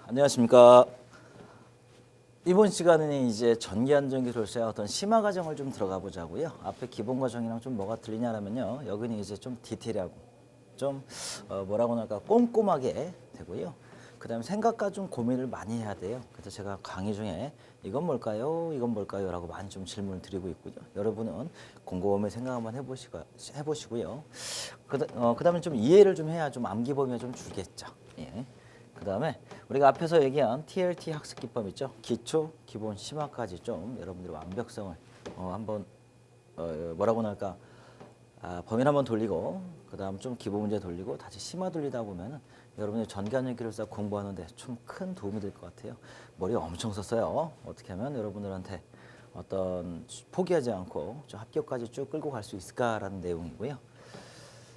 안녕하십니까. 이번 시간은 이제 전기안전기술사의 어떤 심화 과정을 좀 들어가 보자고요. 앞에 기본 과정이랑 좀 뭐가 틀리냐면요. 여기는 이제 좀 디테일하고 좀 뭐라고 할까 꼼꼼하게 되고요. 그다음에 생각과 좀 고민을 많이 해야 돼요. 그래서 제가 강의 중에 이건 뭘까요? 이건 뭘까요? 라고 많이 좀 질문을 드리고 있고요. 여러분은 곰곰이 생각 한번 해보시고요. 그다음에 좀 이해를 좀 해야 좀 암기 범위가 좀 줄겠죠. 예. 그 다음에 우리가 앞에서 얘기한 TLT 학습 기법 있죠? 기초, 기본, 심화까지 좀 여러분들의 완벽성을 한번 뭐라고 할까 범위를 한번 돌리고 그 다음 좀 기본 문제 돌리고 다시 심화 돌리다 보면은 여러분의 전기안전기술사 공부하는데 좀 큰 도움이 될 것 같아요. 머리 엄청 썼어요. 어떻게 하면 여러분들한테 어떤 포기하지 않고 좀 합격까지 쭉 끌고 갈 수 있을까라는 내용이고요.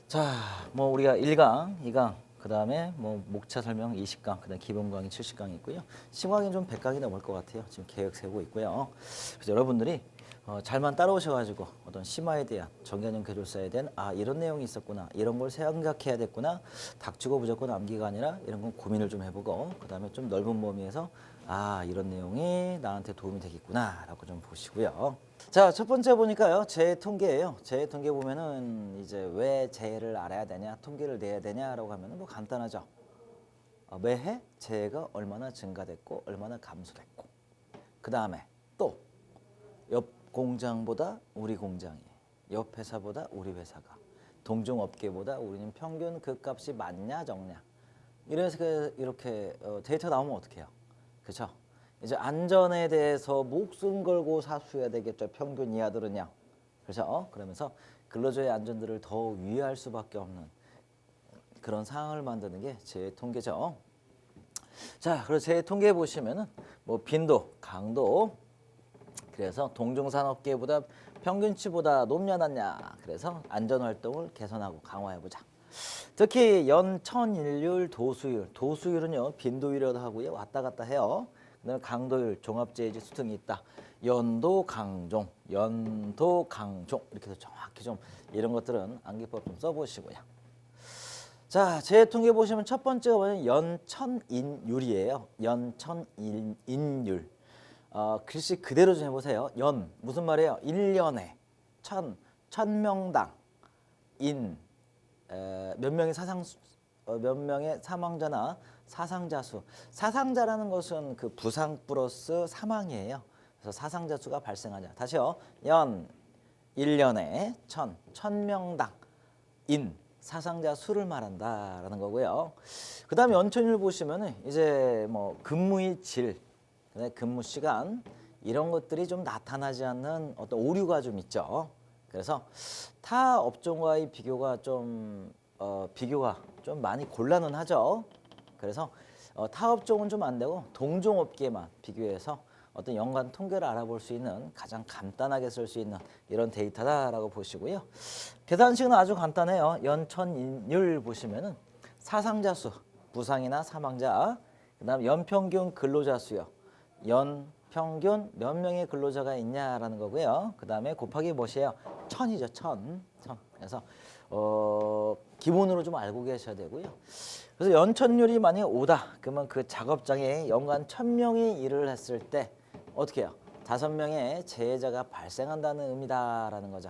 자, 뭐 우리가 1강, 2강 그 다음에 뭐 목차 설명 20강, 그 다음 기본 강의 70강 있고요. 심화강의 좀 100강이 넘을 것 같아요. 지금 계획 세우고 있고요. 그래서 여러분들이 잘만 따라오셔가지고 어떤 심화에 대한 전기안전 기술사에 대한 이런 내용이 있었구나, 이런 걸 생각해야 됐구나, 닥치고 무조건 암기가 아니라 이런 건 고민을 좀 해보고 그 다음에 좀 넓은 범위에서 이런 내용이 나한테 도움이 되겠구나 라고 좀 보시고요. 자, 첫 번째 보니까요, 재해 통계예요. 재해 통계 보면은 이제 왜 재해를 알아야 되냐, 통계를 내야 되냐라고 하면은 뭐 간단하죠. 매해 재해가 얼마나 증가됐고 얼마나 감소됐고, 그 다음에 또 옆 공장보다 우리 공장이, 옆 회사보다 우리 회사가, 동종 업계보다 우리는 평균 그 값이 많냐 적냐, 이렇게 데이터 나오면 어떻게 해요? 그렇죠? 이제 안전에 대해서 목숨 걸고 사수해야 되겠죠. 평균 이하들은요. 그렇죠? 그러면서 근로자의 안전들을 더 위해할 수밖에 없는 그런 상황을 만드는 게 재해 통계죠. 자, 그래서 재해 통계 보시면은 뭐 빈도, 강도, 그래서 동종산업계보다 평균치보다 높냐 낮냐, 그래서 안전활동을 개선하고 강화해보자. 특히 연천일률 도수율, 도수율은요 빈도율이라도 하고요 왔다 갔다 해요. 그다음에 강도율, 종합재해지 수등이 있다. 연도 강종, 연도 강종 이렇게 해서 정확히 좀 이런 것들은 암기법 좀 써보시고요. 자, 재해 통계 보시면 첫 번째가 뭐냐면 연천인율이에요. 연천인율. 글씨 그대로 좀 해보세요. 연 무슨 말이에요? 1년에 천 명당 몇 명의 몇 명의 사망자나 사상자 수. 사상자라는 것은 그 부상 플러스 사망이에요. 그래서 사상자 수가 발생하냐. 다시요. 연 1년에 천 명당 사상자 수를 말한다라는 거고요. 그다음에 연천율 보시면은 이제 뭐 근무의 질, 근무 시간 이런 것들이 좀 나타나지 않는 어떤 오류가 좀 있죠. 그래서 타 업종과의 비교가 좀 많이 곤란은 하죠. 그래서 타 업종은 좀 안 되고 동종 업계만 비교해서 어떤 연간 통계를 알아볼 수 있는 가장 간단하게 쓸 수 있는 이런 데이터다라고 보시고요. 계산식은 아주 간단해요. 연천인율 보시면은 사상자 수, 부상이나 사망자, 그다음 연평균 근로자 수요. 연평균 몇 명의 근로자가 있냐라는 거고요. 그다음에 곱하기 무엇이에요? 천이죠. 천. 그래서 기본으로 좀 알고 계셔야 되고요. 그래서 연천율이 만약에 5다. 그러면 그 작업장에 연간 1000명이 일을 했을 때 어떻게 해요? 5명의 재해자가 발생한다는 의미다라는 거죠.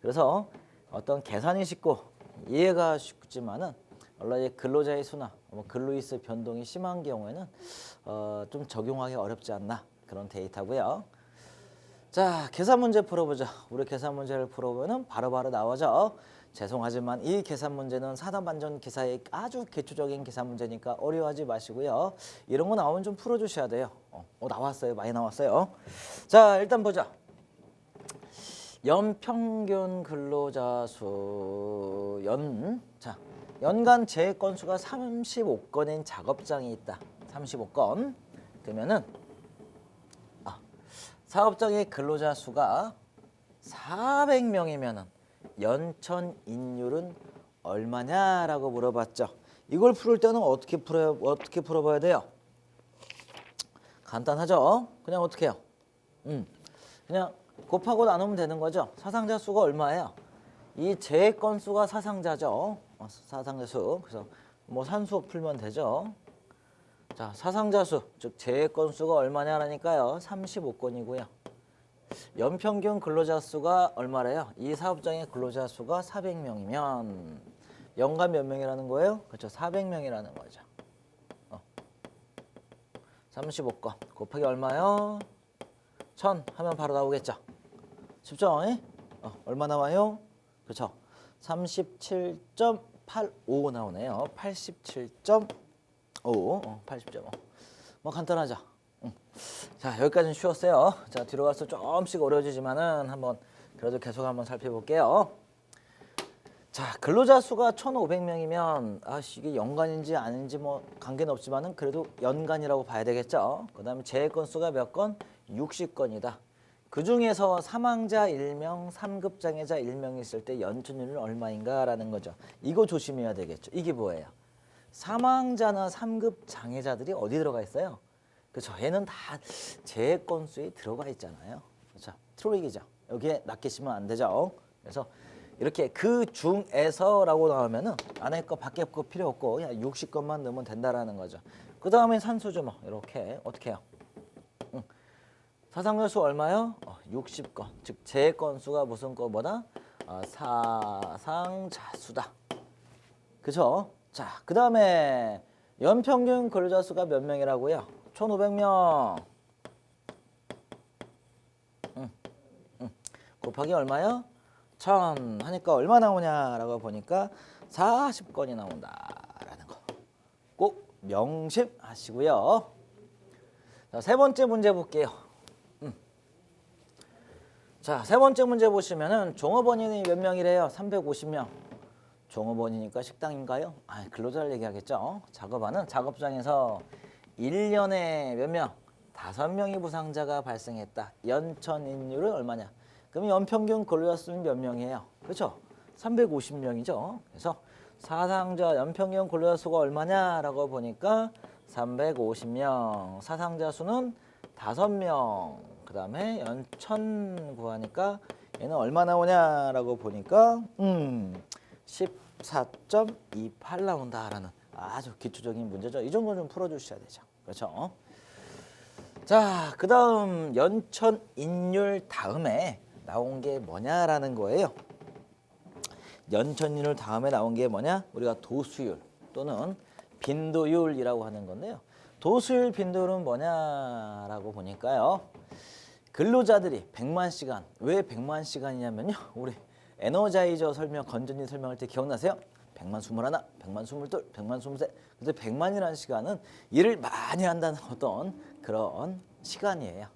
그래서 어떤 계산이 쉽고 이해가 쉽지만은 원래 근로자의 수나 근로일수 변동이 심한 경우에는 좀 적용하기 어렵지 않나 그런 데이터고요. 자, 계산 문제 풀어보자. 우리 계산 문제를 풀어보면 바로바로 나오죠. 죄송하지만 이 계산 문제는 산업안전 기사의 아주 기초적인 계산 문제니까 어려워하지 마시고요. 이런 거 나오면 좀 풀어주셔야 돼요. 나왔어요. 많이 나왔어요. 자, 일단 보자. 연평균 근로자 수 연간 재해 건수가 35건인 작업장이 있다. 35건. 그러면은 사업장의 근로자 수가 400명이면은 연천인율은 얼마냐라고 물어봤죠. 이걸 풀을 때는 어떻게 풀어봐야 돼요? 간단하죠. 그냥 어떻게 해요? 그냥 곱하고 나누면 되는 거죠. 사상자 수가 얼마예요? 이 제 건수가 사상자죠. 사상자 수. 그래서 뭐 산수 풀면 되죠. 자, 사상자 수, 즉 제 건수가 얼마냐라니까요. 35건이고요. 연평균 근로자 수가 얼마래요? 이 사업장의 근로자 수가 400명이면 연간 몇 명이라는 거예요? 그렇죠. 400명이라는 거죠. 35건 곱하기 얼마요? 1000 하면 바로 나오겠죠. 쉽죠? 얼마 나와요? 그렇죠. 37.85 나오네요. 87.5. 80.5. 뭐 간단하죠. 자, 여기까지는 쉬웠어요. 자, 뒤로 갈수록 조금씩 어려워지지만은 한번 그래도 계속 한번 살펴볼게요. 자, 근로자 수가 1,500명이면 이게 연간인지 아닌지 뭐 관계는 없지만은 그래도 연간이라고 봐야 되겠죠. 그다음에 재해 건수가 몇 건? 60건이다. 그 중에서 사망자 1명, 3급 장애자 1명이 있을 때 연천율은 얼마인가라는 거죠. 이거 조심해야 되겠죠. 이게 뭐예요? 사망자나 3급 장애자들이 어디 들어가 있어요? 그렇죠. 얘는 다 재해 건수에 들어가 있잖아요. 그렇죠. 트로익이죠. 여기에 낚이시면 안 되죠. 그래서 이렇게 그 중에서라고 나오면은 안에 거 밖에 거 필요 없고 그냥 60건만 넣으면 된다라는 거죠. 그 다음에 산수죠. 뭐 이렇게 어떻게 해요? 사상자 수 얼마요? 60건. 즉 재 건수가 무슨 거보다 사상자 수다. 그죠? 자, 그 다음에 연평균 근로자 수가 몇 명이라고요? 1,500명. 곱하기 얼마요? 1000 하니까 얼마 나오냐라고 보니까 40건이 나온다라는 거. 꼭 명심하시고요. 자, 세 번째 문제 볼게요. 자, 세 번째 문제 보시면은 종업원이 몇 명이래요? 350명. 종업원이니까 식당인가요? 근로자를 얘기하겠죠. 작업하는 작업장에서 1년에 몇 명? 5명이 부상자가 발생했다. 연천인율은 얼마냐? 그럼 연평균 근로자 수는 몇 명이에요? 그렇죠? 350명이죠. 그래서 사상자 연평균 근로자 수가 얼마냐라고 보니까 350명. 사상자 수는 5명. 그 다음에 연천 구하니까 얘는 얼마 나오냐라고 보니까 14.28 나온다라는 아주 기초적인 문제죠. 이 정도 좀 풀어주셔야 되죠. 그렇죠? 자, 그 다음 연천인율 다음에 나온 게 뭐냐라는 거예요. 연천인율 다음에 나온 게 뭐냐? 우리가 도수율 또는 빈도율이라고 하는 건데요. 도수율, 빈도율은 뭐냐라고 보니까요. 근로자들이 100만 시간, 왜 100만 시간이냐면요. 우리 에너자이저 설명, 건전지 설명할 때 기억나세요? 100만 21, 100만 22, 100만 23. 근데 100만이라는 시간은 일을 많이 한다는 어떤 그런 시간이에요.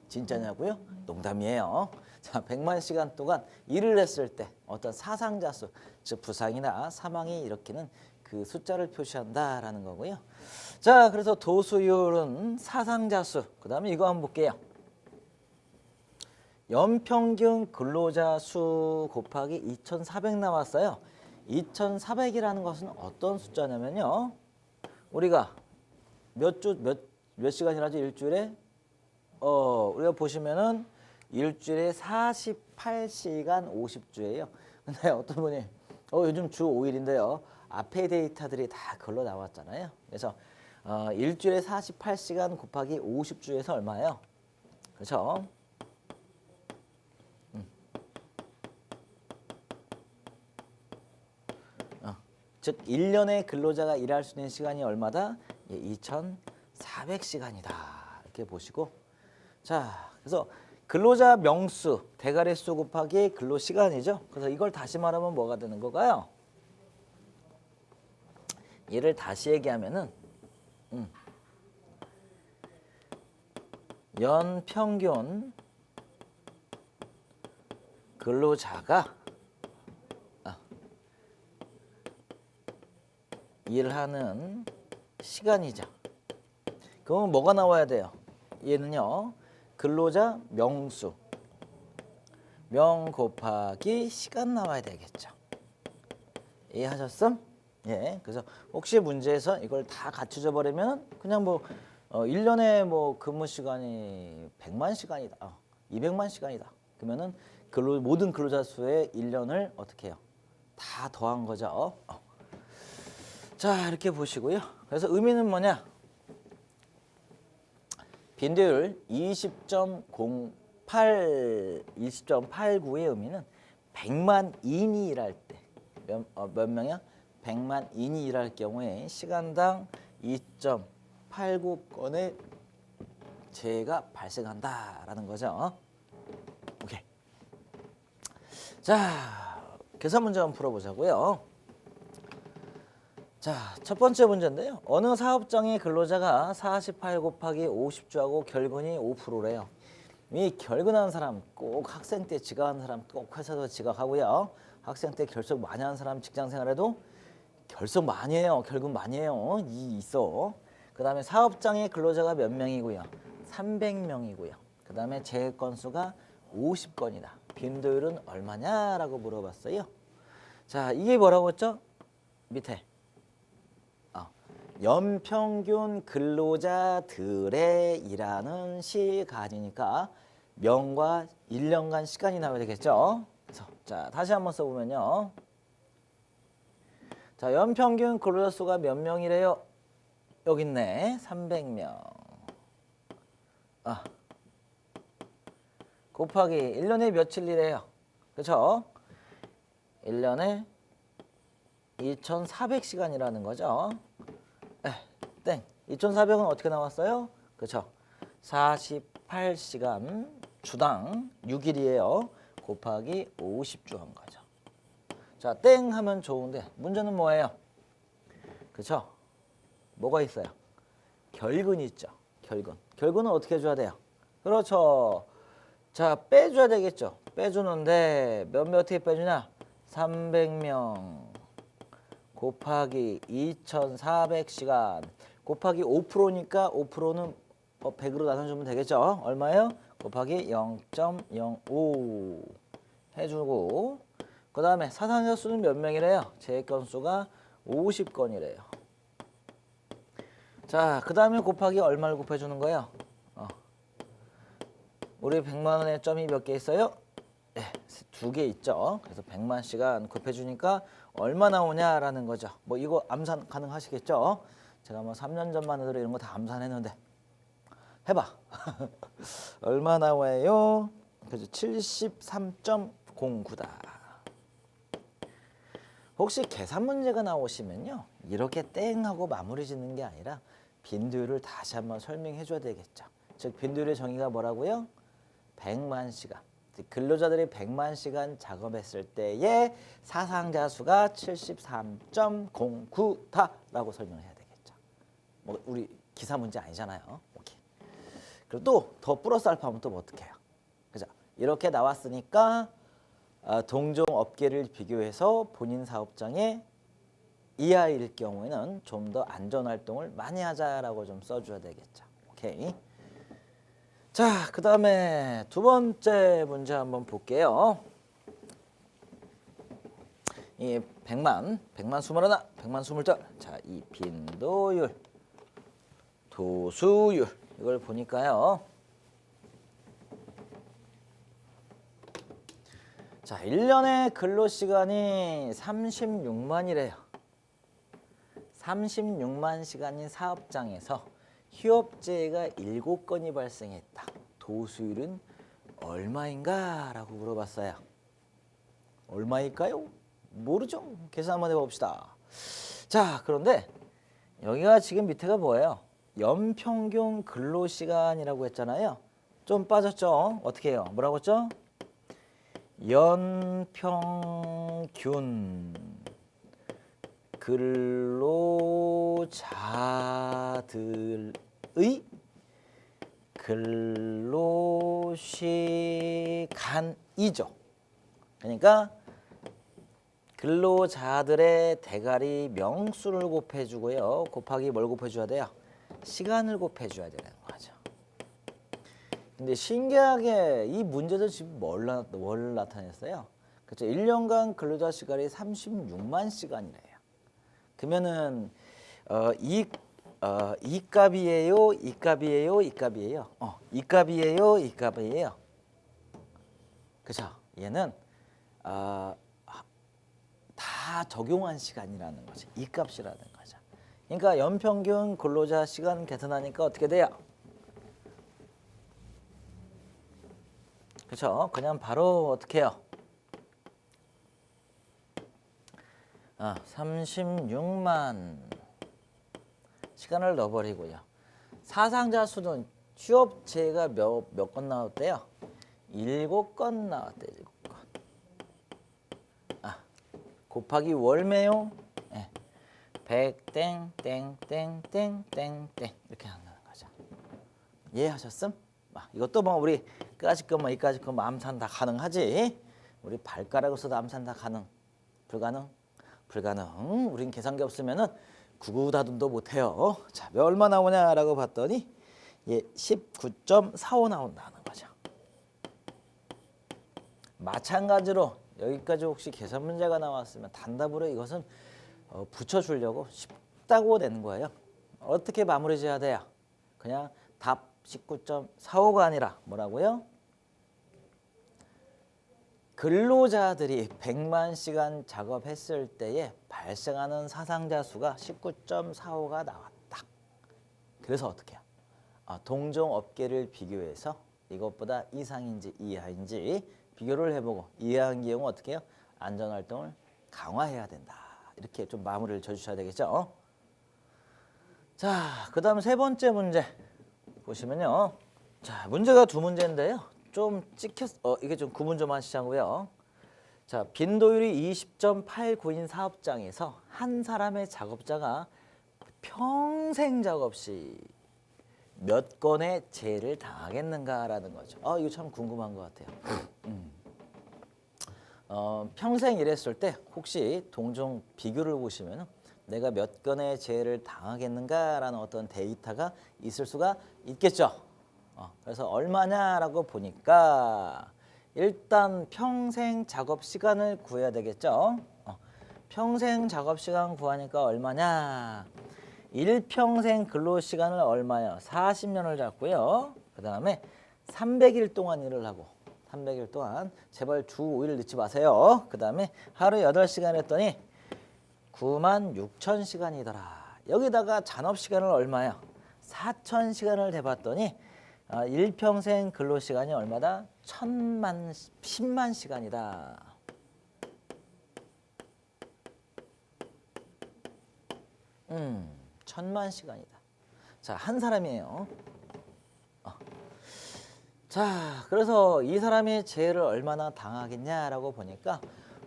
진짜냐고요? 농담이에요. 자, 100만 시간 동안 일을 했을 때 어떤 사상자 수, 즉 부상이나 사망이 일으키는 그 숫자를 표시한다라는 거고요. 자, 그래서 도수율은 사상자 수. 그다음에 이거 한번 볼게요. 연평균 근로자 수 곱하기 2,400 나왔어요. 2,400이라는 것은 어떤 숫자냐면요. 우리가 몇 시간이라죠? 일주일에? 우리가 보시면은 일주일에 48시간 50주예요. 근데 어떤 분이 요즘 주 5일인데요. 앞에 데이터들이 다 글로 나왔잖아요. 그래서 일주일에 48시간 곱하기 50주에서 얼마예요? 그렇죠? 즉 1년에 근로자가 일할 수 있는 시간이 얼마다? 2,400시간이다. 이렇게 보시고 자, 그래서 근로자 명수, 대가리 수 곱하기 근로 시간이죠. 그래서 이걸 다시 말하면 뭐가 되는 거가요? 얘를 다시 얘기하면은 연평균 근로자가 일하는 시간이죠. 그러면 뭐가 나와야 돼요? 얘는요. 근로자 명수, 명 곱하기 시간 나와야 되겠죠. 이해하셨음? 예. 그래서 혹시 문제에서 이걸 다 갖춰져 버리면 그냥 뭐 1년에 뭐 근무 시간이 100만 시간이다. 200만 시간이다. 그러면은 모든 근로자 수의 1년을 어떻게 해요? 다 더한 거죠. 자, 이렇게 보시고요. 그래서 의미는 뭐냐? 빈도율 20.89의 의미는 100만 인이 일할 때 몇 명이야? 100만 인이 일할 경우에 시간당 2.89건의 재해가 발생한다라는 거죠. 오케이. 자, 계산 문제 한번 풀어보자고요. 자, 첫 번째 문제인데요. 어느 사업장의 근로자가 48 곱하기 50주하고 결근이 5%래요. 이 결근하는 사람 꼭 학생 때 지각하는 사람 꼭 회사도 지각하고요. 학생 때 결석 많이 하는 사람 직장 생활에도 결석 많이 해요. 결근 많이 해요. 있어. 그 다음에 사업장의 근로자가 몇 명이고요. 300명이고요. 그 다음에 재해 건수가 50건이다. 빈도율은 얼마냐라고 물어봤어요. 자, 이게 뭐라고 했죠? 밑에. 연평균 근로자들의 일하는 시간이니까 명과 1년간 시간이 나와야 되겠죠. 그래서 자, 다시 한번 써보면요. 자, 연평균 근로자 수가 몇 명이래요? 여기 있네. 300명. 곱하기 1년에 며칠이래요? 그렇죠? 1년에 2400시간이라는 거죠. 땡. 2400은 어떻게 나왔어요? 그렇죠. 48시간 주당 6일이에요. 곱하기 50주 한 거죠. 자, 땡 하면 좋은데 문제는 뭐예요? 그렇죠? 뭐가 있어요? 결근 있죠. 결근. 결근은 어떻게 해줘야 돼요? 그렇죠. 자, 빼줘야 되겠죠. 빼주는데 몇몇 어떻게 빼주냐? 300명 곱하기 2400시간 곱하기 5%니까 5%는 100으로 나눠주면 되겠죠. 얼마예요? 곱하기 0.05 해주고 그 다음에 사상자 수는 몇 명이래요? 재해 건수가 50건이래요. 자, 그 다음에 곱하기 얼마를 곱해주는 거예요? 우리 100만 원의 점이 몇 개 있어요? 네, 2개 있죠. 그래서 100만 시간 곱해주니까 얼마 나오냐라는 거죠. 뭐 이거 암산 가능하시겠죠? 제가 뭐 3년 전만 해도 이런 거 다 암산했는데 해봐. 얼마 나와요? 그죠? 73.09다. 혹시 계산 문제가 나오시면요. 이렇게 땡 하고 마무리 짓는 게 아니라 빈도율을 다시 한번 설명해 줘야 되겠죠. 즉 빈도율의 정의가 뭐라고요? 100만 시간. 근로자들이 100만 시간 작업했을 때의 사상자 수가 73.09다라고 설명해야 되겠죠. 뭐 우리 기사 문제 아니잖아요. 오케이. 그리고 또 더 플러스 알파 하면 또 뭐 어떻게 해요? 그죠? 이렇게 나왔으니까 동종 업계를 비교해서 본인 사업장에 이하일 경우에는 좀 더 안전 활동을 많이 하자라고 좀 써줘야 되겠죠. 오케이. 자, 그 다음에 두 번째 문제 한번 볼게요. 이 100만 21, 100만 22. 자, 이 빈도율, 도수율 이걸 보니까요. 자, 1년의 근로시간이 36만이래요. 36만 시간인 사업장에서 휴업재해가 7건이 발생했다. 도수율은 얼마인가? 라고 물어봤어요. 얼마일까요? 모르죠. 계산 한번 해봅시다. 자, 그런데 여기가 지금 밑에가 뭐예요? 연평균 근로시간이라고 했잖아요. 좀 빠졌죠? 어떻게 해요? 뭐라고 했죠? 연평균 근로자들의 근로시간이죠. 그러니까 근로자들의 대가리 명수를 곱해주고요. 곱하기 뭘 곱해줘야 돼요? 시간을 곱해줘야 되는 거죠. 근데 신기하게 이 문제도 지금 뭘 나타냈어요? 그렇죠. 1년간 근로자 시간이 36만 시간이래요. 그러면은 이 값이에요, 이 값이에요, 이 값이에요. 이 값이에요, 이 값이에요. 그죠? 얘는 다 적용한 시간이라는 거지. 이 값이라는 거죠. 그러니까 연평균 근로자 시간 계산하니까 어떻게 돼요? 그렇죠? 그냥 바로 어떻게 해요? 36만 시간을 넣어버리고요. 사상자 수는 취업체가 몇 건 나왔대요? 7건 나왔대요. 7건. 곱하기 월매요. 네. 100 땡땡땡땡땡땡 이렇게 한다는 거죠. 이해하셨음? 이것도 뭐 우리 까짓 거 뭐 이까짓 거 암산 다 가능하지. 우리 발가락으로 써도 암산 다 가능. 불가능? 불가능. 우린 계산기 없으면은 구구다둠도 못해요. 자, 얼마 나오냐라고 봤더니 19.45 나온다는 거죠. 마찬가지로 여기까지 혹시 계산 문제가 나왔으면 단답으로 이것은 붙여주려고 쉽다고 낸 거예요. 어떻게 마무리 지어야 돼요? 그냥 답 19.45가 아니라 뭐라고요? 근로자들이 100만 시간 작업했을 때에 발생하는 사상자 수가 19.45가 나왔다. 그래서 어떻게 해요? 동종 업계를 비교해서 이것보다 이상인지 이하인지 비교를 해보고 이하인 경우 어떻게 해요? 안전활동을 강화해야 된다. 이렇게 좀 마무리를 져주셔야 되겠죠. 자, 그 다음 세 번째 문제 보시면요. 자, 문제가 두 문제인데요. 좀 이게 좀 구분 좀 하시자고요. 자, 빈도율이 20.89인 사업장에서 한 사람의 작업자가 평생 작업 시 몇 건의 재해를 당하겠는가라는 거죠. 이거 참 궁금한 것 같아요. 평생 일했을 때 혹시 동종 비교를 보시면 내가 몇 건의 재해를 당하겠는가라는 어떤 데이터가 있을 수가 있겠죠. 그래서 얼마냐라고 보니까 일단 평생 작업 시간을 구해야 되겠죠. 평생 작업 시간 구하니까 얼마냐? 일평생 근로 시간을 얼마요? 40년을 잡고요. 그 다음에 300일 동안 일을 하고 300일 동안 제발 주 5일 넣지 마세요. 그 다음에 하루 8시간 했더니 96,000시간이더라. 여기다가 잔업 시간을 얼마요? 4,000시간을 대봤더니 일평생 근로 시간이 얼마다? 10만 시간이다. 1000만 시간이다. 자, 한 사람이에요. 자, 그래서 이 사람이 재해를 얼마나 당하겠냐라고 보니까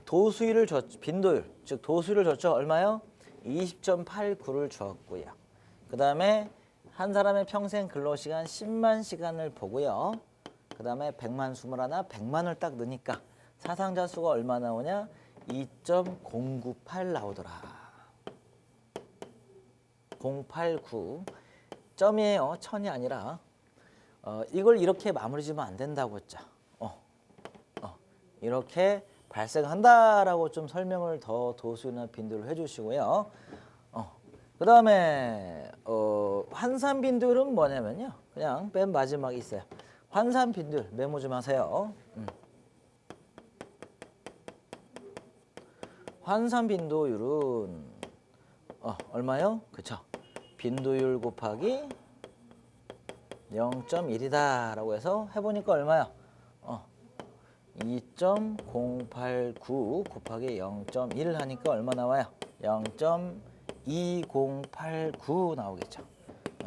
도수율을 빈도율, 즉 도수율을 줬죠. 얼마요? 20.89를 주었고요. 그 다음에 한 사람의 평생 근로시간 10만 시간을 보고요. 그 다음에 100만 21, 100만을 딱 넣으니까 사상자 수가 얼마 나오냐? 2.098 나오더라. 089 점이에요. 천이 아니라. 이걸 이렇게 마무리 지으면 안 된다고 했죠. 이렇게 발생한다라고 좀 설명을 더 도수나 빈도를 해주시고요. 그 다음에 환산 빈도율은 뭐냐면요. 그냥 맨 마지막에 있어요. 환산 빈도율 메모 좀 하세요. 환산 빈도율은 얼마요? 그쵸? 빈도율 곱하기 0.1이다 라고 해보니까 얼마야? 2.089 곱하기 0.1 하니까 얼마 나와요? 0.2089 나오겠죠.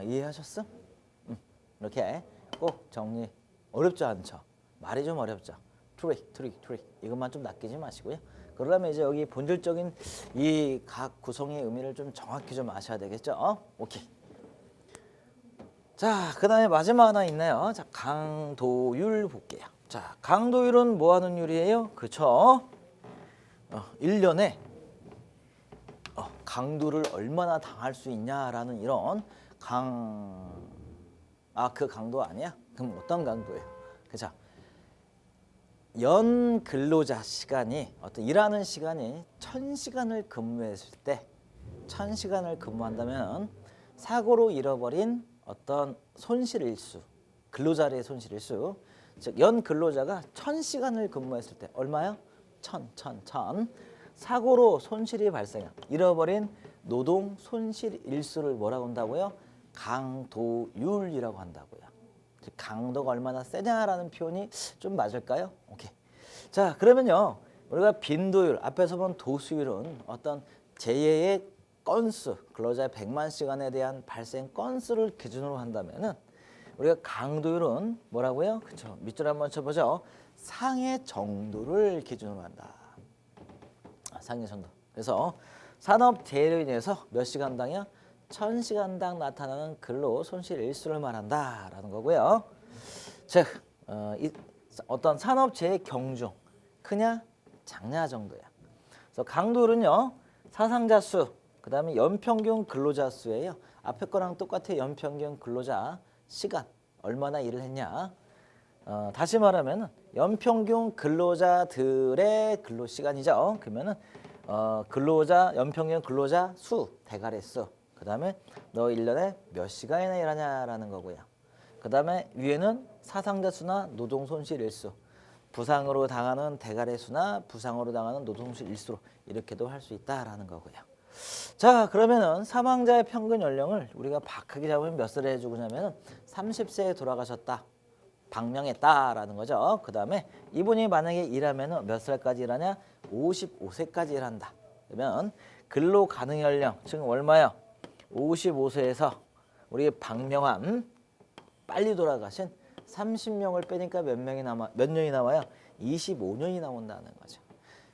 이해하셨어? 이렇게 꼭 정리. 어렵지 않죠? 말이 좀 어렵죠? 트릭 이것만 좀 낚이지 마시고요. 그러려면 이제 여기 본질적인 이 각 구성의 의미를 좀 정확히 좀 아셔야 되겠죠? 오케이. 자, 그 다음에 마지막 하나 있네요. 자, 강도율 볼게요. 자, 강도율은 뭐 하는 율이에요? 그렇죠? 1년에 강도를 얼마나 당할 수 있냐라는 이런 그 강도 아니야? 그럼 어떤 강도예요? 그죠? 연 근로자 시간이 일하는 시간이 1000시간을 근무했을 때 1000시간을 근무한다면 사고로 잃어버린 어떤 손실일수, 근로자의 손실일수 즉 연 근로자가 1000시간을 근무했을 때 얼마요? 1000. 사고로 손실이 발생, 잃어버린 노동 손실 일수를 뭐라고 한다고요? 강도율이라고 한다고요. 즉 강도가 얼마나 세냐라는 표현이 좀 맞을까요? 오케이. 자, 그러면요. 우리가 빈도율, 앞에서 본 도수율은 어떤 재해의 건수, 근로자의 100만 시간에 대한 발생 건수를 기준으로 한다면은 우리가 강도율은 뭐라고요? 그렇죠. 밑줄 한번 쳐보죠. 상해 정도를 기준으로 한다. 상해 정도. 그래서 산업 재해로 인해서 몇 시간당이요? 1000시간당 나타나는 근로 손실 일수를 말한다라는 거고요. 즉 어떤 산업 재해 경중 크냐 작냐 정도야. 그래서 강도율은요 사상자 수, 그다음에 연평균 근로자 수예요. 앞에 거랑 똑같아. 연평균 근로자 시간 얼마나 일을 했냐. 다시 말하면 연평균 근로자들의 근로 시간이죠. 그러면은 근로자 연평균 근로자 수 대가리 수. 그다음에 너 1년에 몇 시간이나 일하냐라는 거고요. 그다음에 위에는 사상자 수나 노동 손실 일수. 부상으로 당하는 대가리 수나 부상으로 당하는 노동 손실 일수로 이렇게도 할 수 있다라는 거고요. 자, 그러면은 사망자의 평균 연령을 우리가 박하게 잡으면 몇 살에 해주냐면은 30세에 돌아가셨다. 방명했다라는 거죠. 그 다음에 이분이 만약에 일하면은 몇 살까지 일하냐? 55세까지 일한다. 그러면 근로 가능 연령 지금 얼마요? 55세에서 우리 방명한 빨리 돌아가신 30명을 빼니까 몇 년이 나와요? 25년이 나온다는 거죠.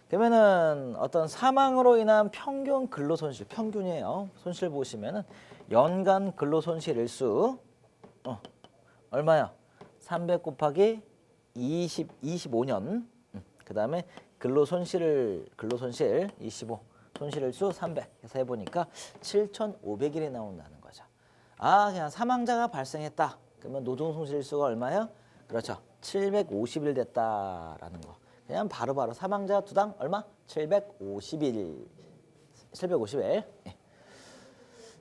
그러면은 어떤 사망으로 인한 평균 근로 손실, 평균이에요. 손실 보시면은 연간 근로 손실 일수 얼마야? 300 곱하기 25년. 그다음에 근로 손실 25 손실 일수 300 해서 해보니까 7,500일이 나온다는 거죠. 아, 그냥 사망자가 발생했다. 그러면 노동 손실 일수가 얼마예요? 그렇죠. 750일 됐다라는 거. 그냥 바로바로 사망자 두당 얼마? 750일. 750일.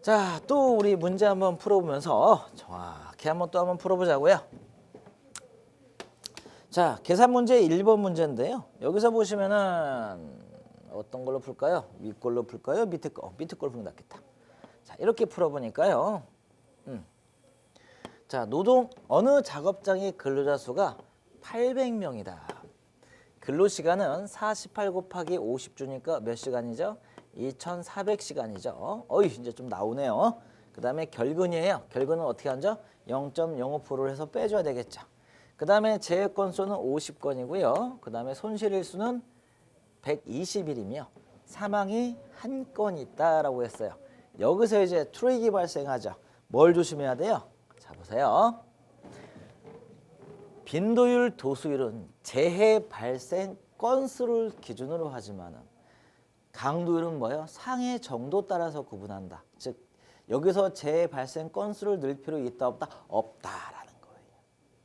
자, 또 우리 문제 한번 풀어보면서 정확히 한번 풀어보자고요. 자, 계산 문제 1번 문제인데요. 여기서 보시면은 어떤 걸로 풀까요? 윗걸로 풀까요? 밑에 걸로 풀면 낫겠다. 자, 이렇게 풀어보니까요. 자, 노동 어느 작업장의 근로자 수가 800명이다. 근로시간은 48 곱하기 50주니까 몇 시간이죠? 2400시간이죠. 이제 좀 나오네요. 그 다음에 결근이에요. 결근은 어떻게 하죠? 0.05%를 해서 빼줘야 되겠죠. 그 다음에 재해 건수는 50건이고요. 그 다음에 손실일수는 120일이며 사망이 한 건 있다라고 했어요. 여기서 이제 트릭이 발생하죠. 뭘 조심해야 돼요? 자, 보세요. 빈도율, 도수율은 재해 발생 건수를 기준으로 하지만은 강도율은 뭐예요? 상해 정도 따라서 구분한다. 즉 여기서 재해 발생 건수를 늘 필요 있다 없다? 없다라는 거예요.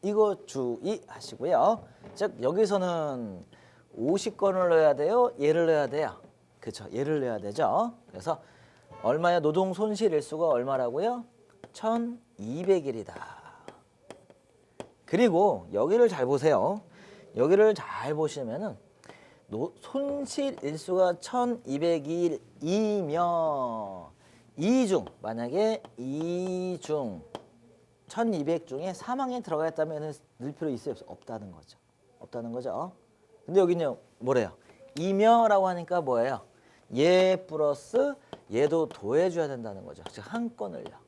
이거 주의하시고요. 즉 여기서는 50건을 넣어야 돼요? 얘를 넣어야 돼요? 그렇죠. 얘를 넣어야 되죠. 그래서 얼마야? 노동 손실 일수가 얼마라고요? 1200일이다. 그리고 여기를 잘 보세요. 여기를 잘 보시면은 손실 일수가 1200일이면 만약에 1200 중에 사망에 들어가 있다면 늘 필요 있어요? 없다는 거죠. 없다는 거죠. 근데 여기는 뭐래요? 이며라고 하니까 뭐예요? 얘 플러스 얘도 더해줘야 된다는 거죠. 즉 한 건을요.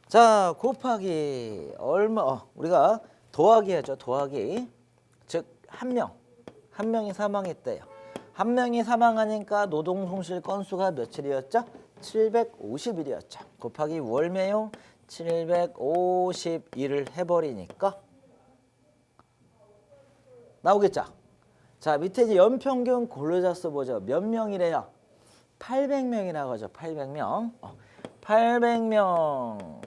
자, 곱하기 얼마? 우리가 더하기 하죠. 더하기. 즉 한 명이 사망했대요. 한 명이 사망하니까 노동 손실 건수가 며칠이었죠? 750일이었죠. 곱하기 월매용 751을 해버리니까 나오겠죠. 자, 밑에 이제 연평균 근로자 수 보죠. 몇 명이래요? 800명이라고 하죠. 800명. 800명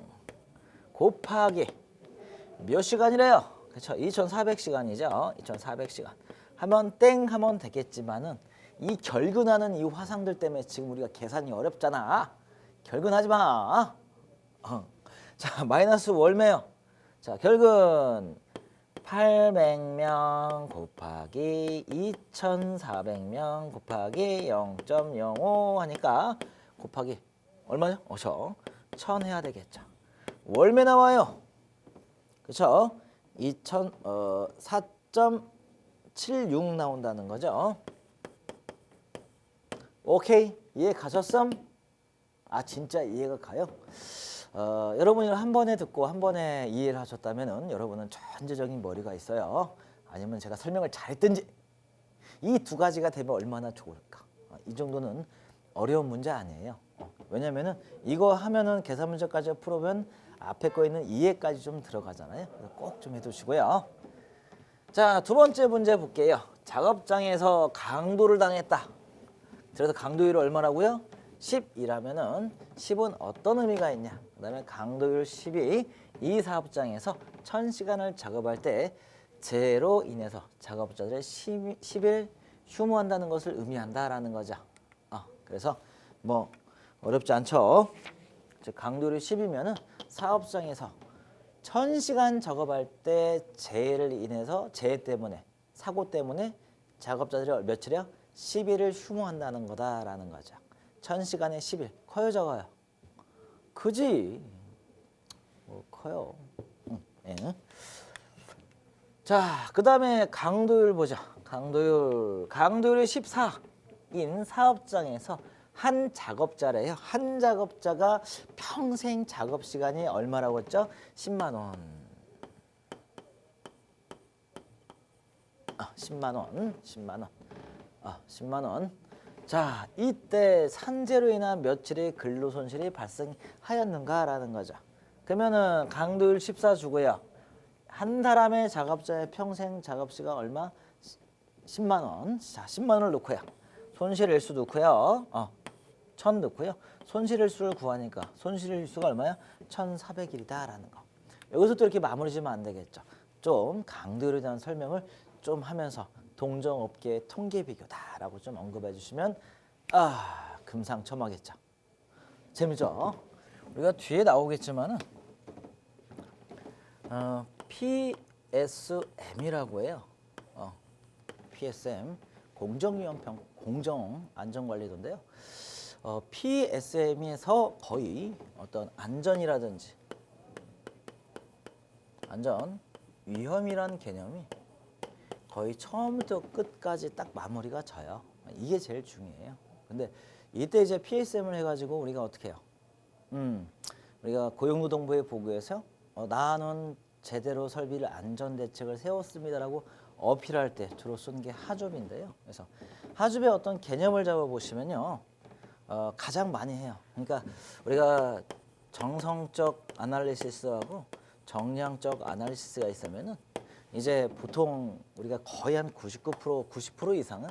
곱하기 몇 시간이래요? 그렇죠. 2400시간이죠. 2400시간. 하면 땡 하면 되겠지만은 이 결근하는 이 화상들 때문에 지금 우리가 계산이 어렵잖아. 결근하지 마. 자, 마이너스 월매요. 자, 결근 800명 곱하기 2400명 곱하기 0.05 하니까 곱하기 얼마죠? 1000 해야 되겠죠. 월매 나와요. 그렇죠? 4.76 나온다는 거죠. 오케이? 이해 가셨음? 아 진짜 이해가 가요? 여러분이 한 번에 듣고 한 번에 이해를 하셨다면 여러분은 천재적인 머리가 있어요. 아니면 제가 설명을 잘했든지 이 두 가지가 되면 얼마나 좋을까. 이 정도는 어려운 문제 아니에요. 왜냐면은 이거 하면은 계산 문제까지 풀어보면 앞에 거 있는 이해까지 좀 들어가잖아요. 꼭 좀 해두시고요. 자, 두 번째 문제 볼게요. 작업장에서 강도를 당했다. 그래서 강도율이 얼마라고요? 10이라면은 10은 어떤 의미가 있냐? 그다음에 강도율 10이 이 사업장에서 1000시간을 작업할 때 재해로 인해서 작업자들의 10일 휴무한다는 것을 의미한다라는 거죠. 그래서 뭐 어렵지 않죠? 즉 강도율이 10이면은 사업장에서 1000시간 작업할 때 재해를 인해서 재해 때문에 사고 때문에 작업자들이 며칠이요? 10일을 휴무한다는 거다라는 거죠. 1000시간에 10일 커요 적어요? 크지. 커요. 예. 자, 그 다음에 강도율 보자. 강도율이 14인 사업장에서 한 작업자래요. 한 작업자가 평생 작업 시간이 얼마라고 했죠? 10만 원. 10만 원. 10만 원. 자, 이때 산재로 인한 며칠의 근로 손실이 발생하였는가라는 거죠. 그러면은 강도율 14 주고요. 한 사람의 작업자의 평생 작업 시간 얼마? 10만 원. 자, 10만 원을 넣고요. 손실일수 넣고요. 1000 넣고요. 손실일수를 구하니까 손실일수가 얼마야? 1400일이다라는 거. 여기서 또 이렇게 마무리 지면 안 되겠죠. 좀 강도율에 대한 설명을 좀 하면서 동종업계의 통계 비교다라고 좀 언급해 주시면 금상첨화겠죠. 재밌죠? 우리가 뒤에 나오겠지만은 PSM이라고 해요. PSM 공정안전관리도인데요. PSM에서 거의 어떤 안전이라든지 안전 위험이라는 개념이 거의 처음부터 끝까지 딱 마무리가 져요. 이게 제일 중요해요. 근데 이때 이제 PSM을 해가지고 우리가 어떻게 해요? 우리가 고용노동부의 보고에서 나는 제대로 설비를 안전대책을 세웠습니다라고 어필할 때 주로 쓴 게 하줍인데요. 그래서 하줍의 어떤 개념을 잡아보시면요. 가장 많이 해요. 그러니까 우리가 정성적 아날리시스하고 정량적 아날리시스가 있으면은 이제 보통 우리가 거의 한 99%, 90% 이상은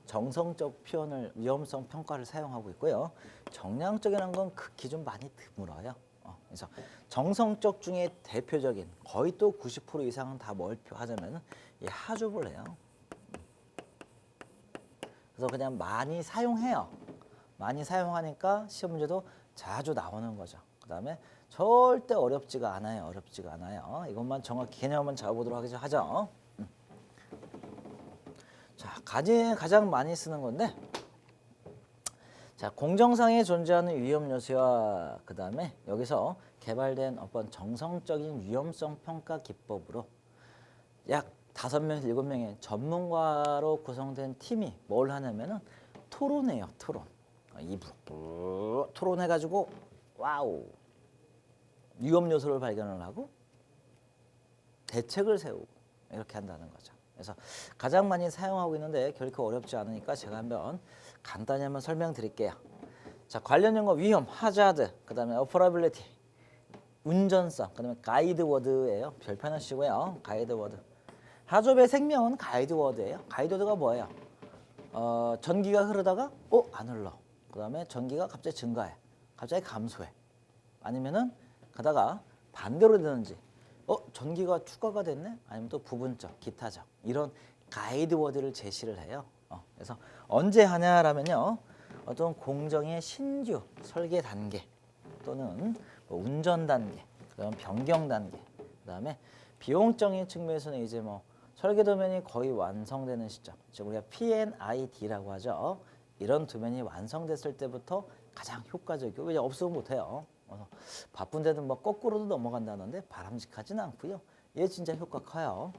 정성적 표현을 위험성 평가를 사용하고 있고요. 정량적이라는 건 극히 좀 많이 드물어요. 그래서 정성적 중에 대표적인 거의 또 90% 이상은 다 뭘 하자면은 이 하줍을 해요. 그래서 그냥 많이 사용해요. 많이 사용하니까 시험 문제도 자주 나오는 거죠. 그다음에 절대 어렵지가 않아요. 이것만 정확히 개념만 잡아보도록 하죠. 자, 가장 많이 쓰는 건데, 자, 공정상에 존재하는 위험 요소와 그다음에 여기서 개발된 어떤 정성적인 위험성 평가 기법으로 약 5명, 7명의 전문가로 구성된 팀이 뭘 하냐면은 토론해요. 토론해가지고 와우 위험 요소를 발견을 하고 대책을 세우고 이렇게 한다는 거죠. 그래서 가장 많이 사용하고 있는데 결코 어렵지 않으니까 제가 간단히 한번 설명드릴게요. 자, 관련 용어 위험, 하자드, 그다음에 오퍼러빌리티, 운전성, 그다음에 가이드워드예요. 별표 하시고요. 가이드워드. 하좁의 생명은 가이드워드예요. 가이드워드가 뭐예요? 전기가 흐르다가 안 흘러. 그다음에 전기가 갑자기 증가해. 갑자기 감소해. 아니면은 가다가 반대로 되는지 전기가 추가가 됐네? 아니면 또 부분적, 기타적 이런 가이드워드를 제시를 해요. 그래서 언제 하냐라면요. 어떤 공정의 신규 설계 단계 또는 운전 단계, 그다음 변경 단계, 그다음에 비용적인 측면에서는 이제 뭐 설계 도면이 거의 완성되는 시점, 즉 우리가 P&ID라고 하죠. 이런 도면이 완성됐을 때부터 가장 효과적이고, 왜냐 없으면 못해요. 바쁜 데는 뭐 거꾸로도 넘어간다는데 바람직하지는 않고요. 얘 진짜 효과 커요.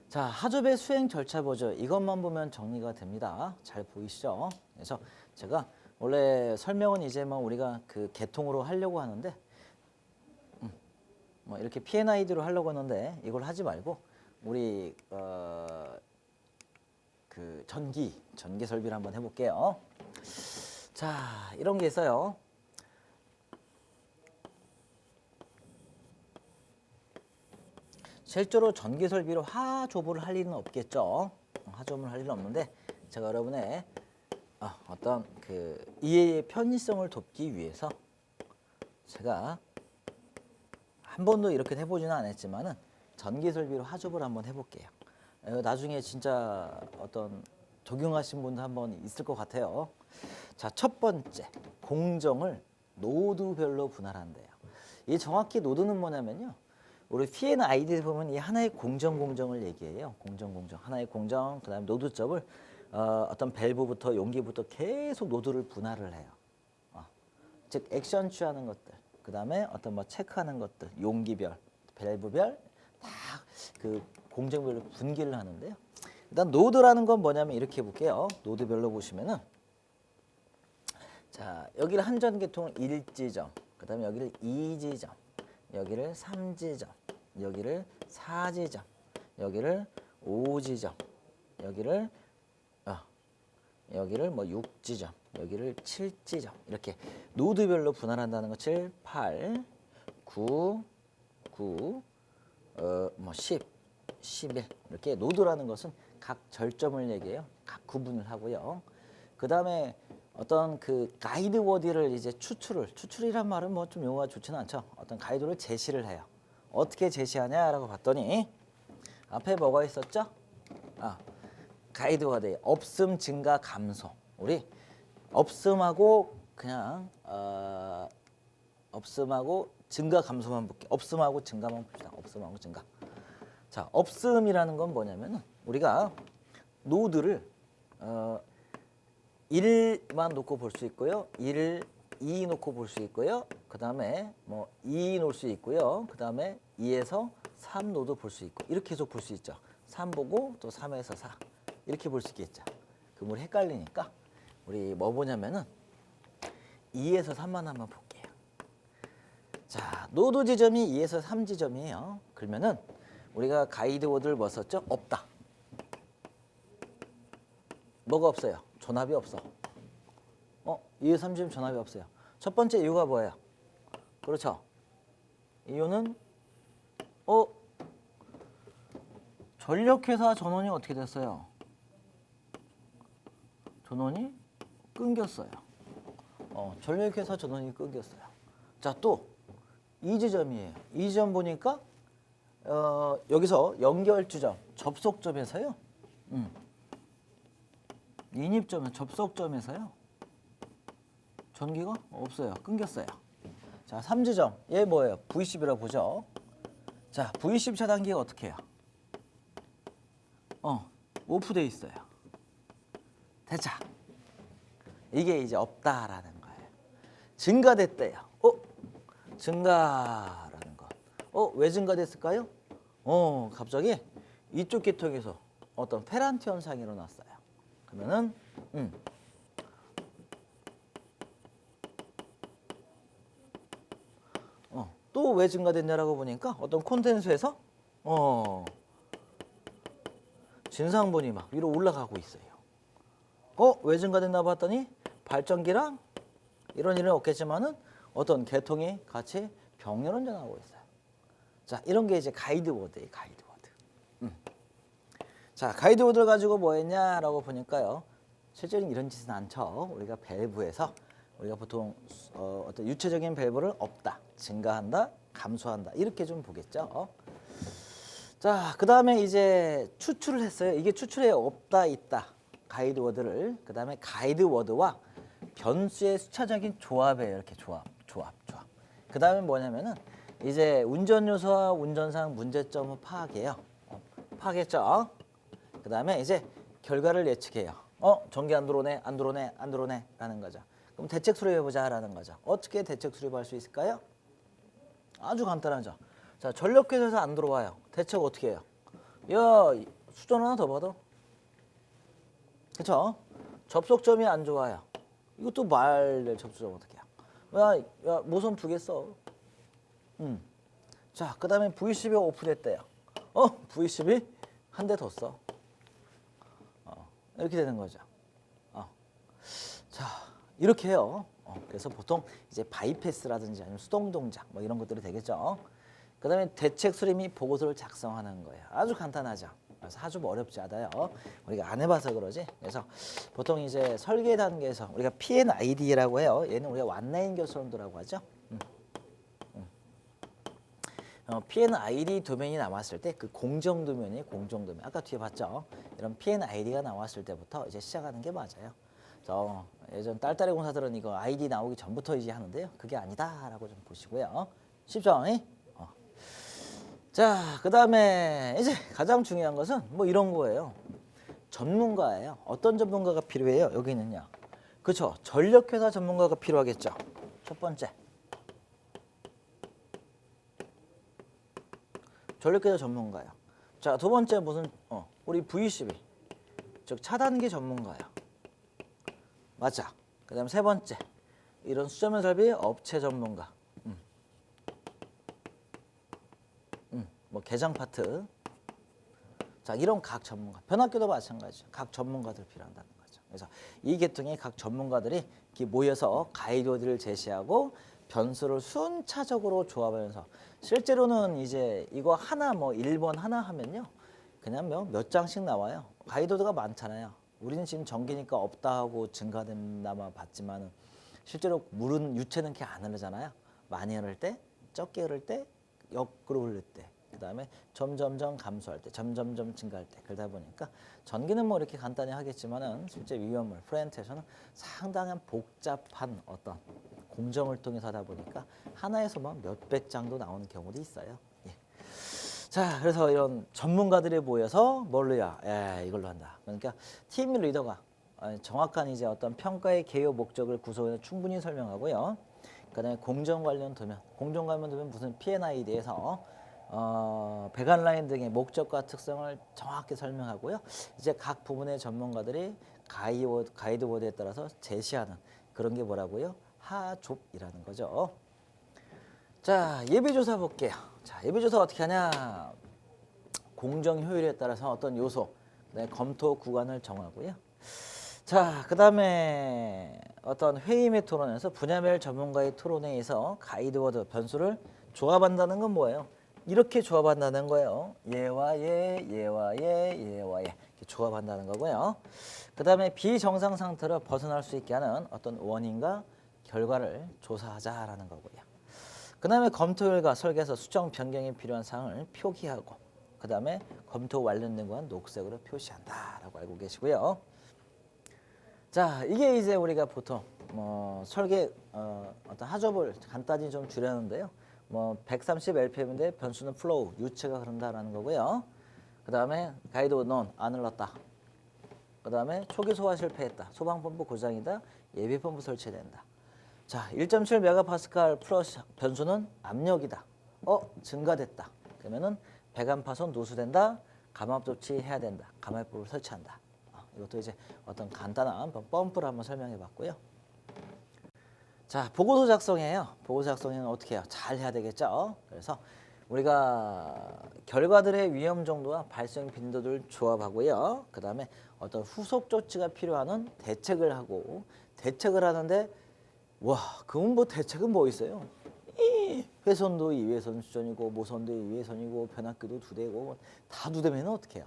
자, 하조배 수행 절차 보죠. 이것만 보면 정리가 됩니다. 잘 보이시죠? 그래서 제가 원래 설명은 이제 뭐 우리가 그 개통으로 하려고 하는데, 뭐 이렇게 P&ID로 하려고 하는데 이걸 하지 말고 우리 그 전기 설비를 한번 해볼게요. 자, 이런 게 있어요. 실제로 전기 설비로 하조부를 할 일은 없겠죠. 하조부를 할 일은 없는데, 제가 여러분의 어떤 그 이해의 편의성을 돕기 위해서 제가 한 번도 이렇게 해보지는 않았지만은 전기 설비로 하조부를 한번 해볼게요. 나중에 진짜 어떤 적용하신 분도 한번 있을 것 같아요. 자, 첫 번째, 공정을 노드별로 분할한대요. 이 정확히 노드는 뭐냐면요, 우리 P&ID에 보면 이 하나의 공정을 얘기해요. 공정 하나의 공정, 그다음에 노드점을 어떤 밸브부터 용기부터 계속 노드를 분할을 해요. 즉 액션 취하는 것들, 그다음에 어떤 뭐 체크하는 것들, 용기별, 밸브별 다 그 공정별로 분기를 하는데요. 일단 노드라는 건 뭐냐면 이렇게 볼게요. 노드별로 보시면은, 자, 여기를 한전계통을 1지점, 그다음에 여기를 2지점, 여기를 3지점, 여기를 4지점, 여기를 5지점, 여기를 뭐 6지점, 여기를 7지점, 이렇게 노드별로 분할한다는 거. 7, 8, 9, 10, 11, 이렇게 노드라는 것은 각 절점을 얘기해요. 각 구분을 하고요. 그 다음에 어떤 그 가이드 워드를 이제 추출이란 말은 뭐 좀 용어가 좋지는 않죠. 어떤 가이드를 제시를 해요. 어떻게 제시하냐라고 봤더니 앞에 뭐가 있었죠? 가이드 워드 없음, 증가, 감소. 우리 없음하고 그냥 없음하고 증가, 감소만 볼게요. 없음하고 증가만 봅시다. 없음하고 증가. 자, 없음이라는 건 뭐냐면은 우리가 노드를 1만 놓고 볼 수 있고요. 1, 2 놓고 볼 수 있고요. 그 다음에 뭐 2 놓을 수 있고요. 그 다음에 2에서 3 노드 볼 수 있고, 이렇게 계속 볼 수 있죠. 3 보고 또 3에서 4 이렇게 볼 수 있겠죠. 그럼 우리 헷갈리니까 우리 뭐 보냐면은 2에서 3만 한번 볼게요. 자, 노드 지점이 2에서 3 지점이에요. 그러면은 우리가 가이드 워드를 뭐 썼죠? 없다. 뭐가 없어요? 전압이 없어. 2에서 3 지점 전압이 없어요. 첫 번째 이유가 뭐예요? 그렇죠. 이유는 전력회사 전원이 어떻게 됐어요? 전원이 끊겼어요. 전력회사 전원이 끊겼어요. 자, 또 이 지점이에요. 이 지점 보니까 여기서 연결지점, 접속점에서요. 인입점, 접속점에서요. 전기가 없어요. 끊겼어요. 자, 3지점. 얘 뭐예요? V10이라고 보죠. 자, V10 차단기가 어떻게 해요? 오프돼 있어요. 됐자. 이게 이제 없다라는 거예요. 증가됐대요. 증가라는 거. 왜 증가됐을까요? 갑자기 이쪽 계통에서 어떤 페란트 현상이 일어났어요. 그러면은 또 왜 증가됐냐라고 보니까 어떤 콘덴서에서 진상분이 막 위로 올라가고 있어요. 왜 증가됐나 봤더니 발전기랑 이런 일은 없겠지만은 어떤 계통이 같이 병렬운전하고 있어요. 자, 이런 게 이제 가이드 워드예요. 가이드 워드. 자, 가이드 워드를 가지고 뭐 했냐라고 보니까요. 실제로는 이런 짓은 않죠. 우리가 밸브에서 우리가 보통 어떤 유체적인 밸브를 없다, 증가한다, 감소한다 이렇게 좀 보겠죠. 자, 그 다음에 이제 추출을 했어요. 이게 추출에 없다, 있다 가이드 워드를. 그 다음에 가이드 워드와 변수의 수차적인 조합이에요. 이렇게 조합. 그 다음에 뭐냐면은 이제 운전 요소와 운전상 문제점을 파악해요. 파악했죠? 그다음에 이제 결과를 예측해요. 전기 안 들어오네, 안 들어오네, 안 들어오네 라는 거죠. 그럼 대책 수립해 보자라는 거죠. 어떻게 대책 수립할 수 있을까요? 아주 간단하죠. 자, 전력회사에서 안 들어와요. 대책 어떻게 해요? 야, 수전 하나 더 받아. 그렇죠? 접속점이 안 좋아요. 이것도 말될 접속점 어떻게 해요? 야, 모선 두 개 써. 자, 그다음에 V12 오픈했대요. V12 한 대 더 써. 이렇게 되는 거죠. 자, 이렇게 해요. 그래서 보통 이제 바이패스라든지 아니면 수동 동작 뭐 이런 것들이 되겠죠. 그다음에 대책 수립 및 보고서를 작성하는 거예요. 아주 간단하죠. 그래서 아주 뭐 어렵지 않아요. 우리가 안 해봐서 그러지. 그래서 보통 이제 설계 단계에서 우리가 P&ID라고 해요. 얘는 우리가 완라인 교수론도라고 하죠. P&ID 도면이 나왔을 때 그 공정 도면이 공정 도면 아까 뒤에 봤죠. 이런 P&ID가 나왔을 때부터 이제 시작하는 게 맞아요. 그래서 예전 딸딸이 공사들은 이거 ID 나오기 전부터 이제 하는데요. 그게 아니다라고 좀 보시고요. 쉽죠? 자, 그다음에 이제 가장 중요한 것은 뭐 이런 거예요. 전문가예요. 어떤 전문가가 필요해요? 여기는요. 그렇죠. 전력회사 전문가가 필요하겠죠. 첫 번째. 전력회사 전문가요. 자, 두 번째 무슨 우리 V12 즉 차단기 전문가요. 맞아. 그다음 세 번째 이런 수자면 설비 업체 전문가. 뭐 개장 파트. 자, 이런 각 전문가. 변압기도 마찬가지죠. 각 전문가들 필요한다는 거죠. 그래서 이 계통의 각 전문가들이 이렇게 모여서 가이드를 제시하고 변수를 순차적으로 조합하면서 실제로는 이제 이거 하나 뭐 1번 하나 하면요. 그냥 몇 장씩 나와요. 가이드가 많잖아요. 우리는 지금 전기니까 없다 하고 증가된다만 봤지만은 실제로 물은 유체는 이렇게 안 흐르잖아요. 많이 흐를 때, 적게 흐를 때, 역으로 흐를 때. 그다음에 점점점 감소할 때, 점점점 증가할 때. 그러다 보니까 전기는 뭐 이렇게 간단히 하겠지만은 실제 위험물, 플랜트에서는 상당한 복잡한 어떤 공정을 통해서 하다 보니까 하나에서 뭐 몇백 장도 나오는 경우도 있어요. 예. 자, 그래서 이런 전문가들이 모여서 뭘로 해야? 이걸로 한다. 그러니까 팀 리더가 정확한 이제 어떤 평가의 개요 목적을 구성해서 충분히 설명하고요. 그다음에 공정 관련 도면, 공정 관련 도면 무슨 P&ID에서 배관 라인 등의 목적과 특성을 정확히 설명하고요. 이제 각 부분의 전문가들이 가이드보드에 따라서 제시하는 그런 게 뭐라고요? 하좁이라는 거죠. 자, 예비조사 볼게요. 자, 예비조사 어떻게 하냐? 공정 효율에 따라서 어떤 요소, 검토 구간을 정하고요. 자, 그 다음에 어떤 회의의 토론에서 분야별 전문가의 토론에 의해서 가이드워드 변수를 조합한다는 건 뭐예요? 이렇게 조합한다는 거예요. 얘와 얘, 얘와 얘, 얘와 얘 이렇게 조합한다는 거고요. 그 다음에 비정상 상태로 벗어날 수 있게 하는 어떤 원인과 결과를 조사하자라는 거고요. 그 다음에 검토 결과 설계에서 수정 변경이 필요한 사항을 표기하고 그 다음에 검토 완료된 건 녹색으로 표시한다라고 알고 계시고요. 자, 이게 이제 우리가 보통 설계 어떤 하좁을 간단히 좀 줄였는데요. 130 LPM인데 변수는 플로우, 유체가 흐른다라는 거고요. 그 다음에 가이드 논, 안 흘렀다. 그 다음에 초기 소화 실패했다. 소방펌프 고장이다. 예비펌프 설치된다. 자, 1.7 메가파스칼 플러스 변수는 압력이다. 증가됐다. 그러면은 배관 파손 누수된다. 감압 조치해야 된다. 감압법을 설치한다. 이것도 이제 어떤 간단한 펌프를 한번 설명해 봤고요. 자, 보고서 작성이에요. 보고서 작성에는 어떻게 해요? 잘 해야 되겠죠. 그래서 우리가 결과들의 위험 정도와 발생 빈도를 조합하고요. 그 다음에 어떤 후속 조치가 필요한 대책을 하고 대책을 하는데 그럼 뭐 대책은 뭐 있어요? 회선도 2회선 수전이고 모선도 2회선이고 변압기도 2대고 다 2대면 어떻게 해요?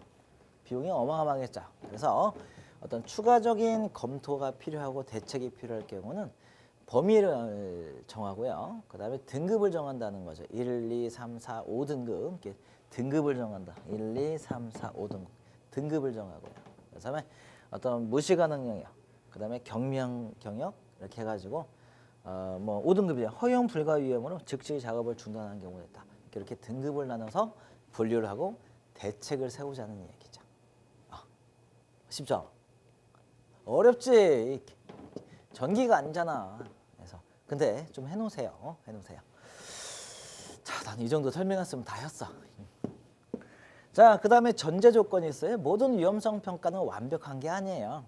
비용이 어마어마하겠죠. 그래서 어떤 추가적인 검토가 필요하고 대책이 필요할 경우는 범위를 정하고요. 그 다음에 등급을 정한다는 거죠. 1, 2, 3, 4, 5등급 이렇게 등급을 정한다. 1, 2, 3, 4, 5등급 등급을 정하고요. 그 다음에 어떤 무시 가능 영역, 그 다음에 경미한 경역 이렇게 해가지고 뭐 5등급이야. 허용 불가 위험으로 즉시 작업을 중단하는 경우가 있다. 이렇게 등급을 나눠서 분류를 하고 대책을 세우자는 얘기죠. 쉽죠? 어렵지. 전기가 아니잖아. 그래서 근데 좀 해놓으세요. 해놓으세요. 자, 난 이 정도 설명했으면 다 했어. 자, 그 다음에 전제 조건이 있어요. 모든 위험성 평가는 완벽한 게 아니에요.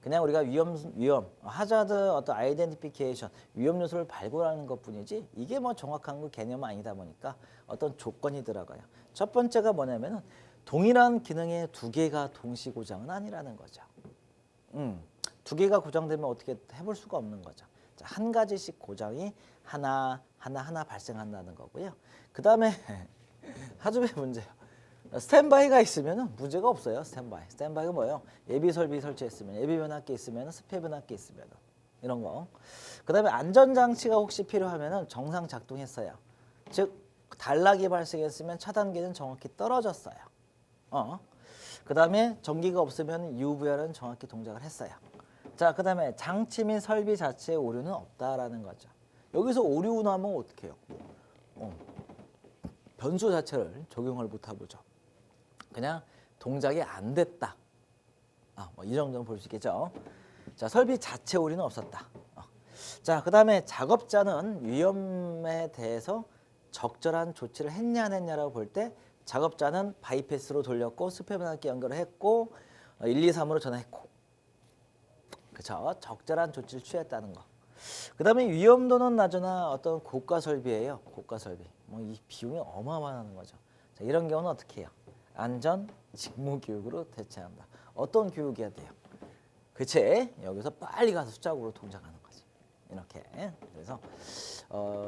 그냥 우리가 위험, 하자드 어떤 아이덴티피케이션, 위험 요소를 발굴하는 것뿐이지 이게 뭐 정확한 거 개념은 아니다 보니까 어떤 조건이 들어가요. 첫 번째가 뭐냐면은 동일한 기능의 두 개가 동시 고장은 아니라는 거죠. 두 개가 고장되면 어떻게 해볼 수가 없는 거죠. 자, 한 가지씩 고장이 하나 발생한다는 거고요. 그 다음에 하주배 문제요. 스탠바이가 있으면 문제가 없어요. 스탠바이가 뭐예요? 예비 설비 설치했으면, 예비 변압기 있으면, 스페 변압기 있으면 이런 거. 그 다음에 안전장치가 혹시 필요하면 정상 작동했어요. 즉 단락이 발생했으면 차단기는 정확히 떨어졌어요. 그 다음에 전기가 없으면 UVR은 정확히 동작을 했어요. 자, 그 다음에 장치 및 설비 자체에 오류는 없다라는 거죠. 여기서 오류 나면 어떻게 해요? 변수 자체를 적용을 못하죠. 그냥 동작이 안 됐다. 뭐 이 정도는 볼 수 있겠죠. 자, 설비 자체 오류는 없었다. 자, 그 다음에 작업자는 위험에 대해서 적절한 조치를 했냐 안 했냐라고 볼 때 작업자는 바이패스로 돌렸고 스페 변압기 연결을 했고 1, 2, 3으로 전화했고 그렇죠. 적절한 조치를 취했다는 거. 그 다음에 위험도는 낮으나 어떤 고가 설비예요. 고가 설비. 뭐 이 비용이 어마어마한 거죠. 자, 이런 경우는 어떻게 해요? 안전 직무 교육으로 대체한다. 어떤 교육이어야 돼요? 그치? 여기서 빨리 가서 수작으로 동작하는 거지. 이렇게. 그래서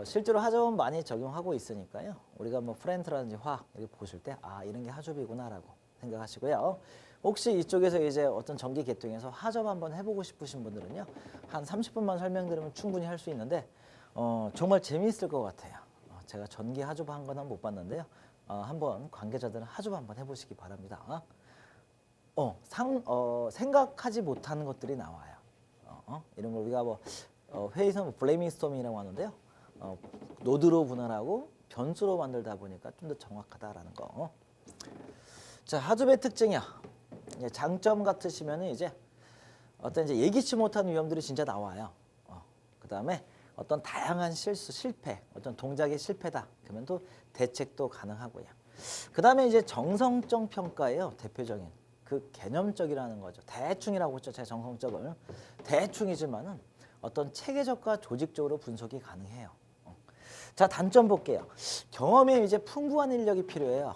실제로 하조업 많이 적용하고 있으니까요. 우리가 뭐 프렌트라든지 화학 이렇게 보실 때 이런 게 하조업이구나라고 생각하시고요. 혹시 이쪽에서 이제 어떤 전기 계통에서 하조업 한번 해보고 싶으신 분들은요. 한 30분만 설명드리면 충분히 할 수 있는데 정말 재미있을 것 같아요. 제가 전기 하조업 한 건 못 봤는데요. 한번 관계자들은 하조업 한번 해보시기 바랍니다. 생각하지 못하는 것들이 나와요. 이런 걸 우리가 뭐 회의에서 블레이밍 스토밍이라고 하는데요. 노드로 분할하고 변수로 만들다 보니까 좀 더 정확하다라는 거. 자, 하조업의 특징이요. 장점 같으시면 이제 어떤 이제 예기치 못한 위험들이 진짜 나와요. 그 다음에 어떤 다양한 실수, 실패, 어떤 동작의 실패다. 그러면 또 대책도 가능하고요. 그 다음에 이제 정성적 평가예요. 대표적인 그 개념적이라는 거죠. 대충이라고 했죠. 제 정성적을 대충이지만은 어떤 체계적과 조직적으로 분석이 가능해요. 자, 단점 볼게요. 경험에 이제 풍부한 인력이 필요해요.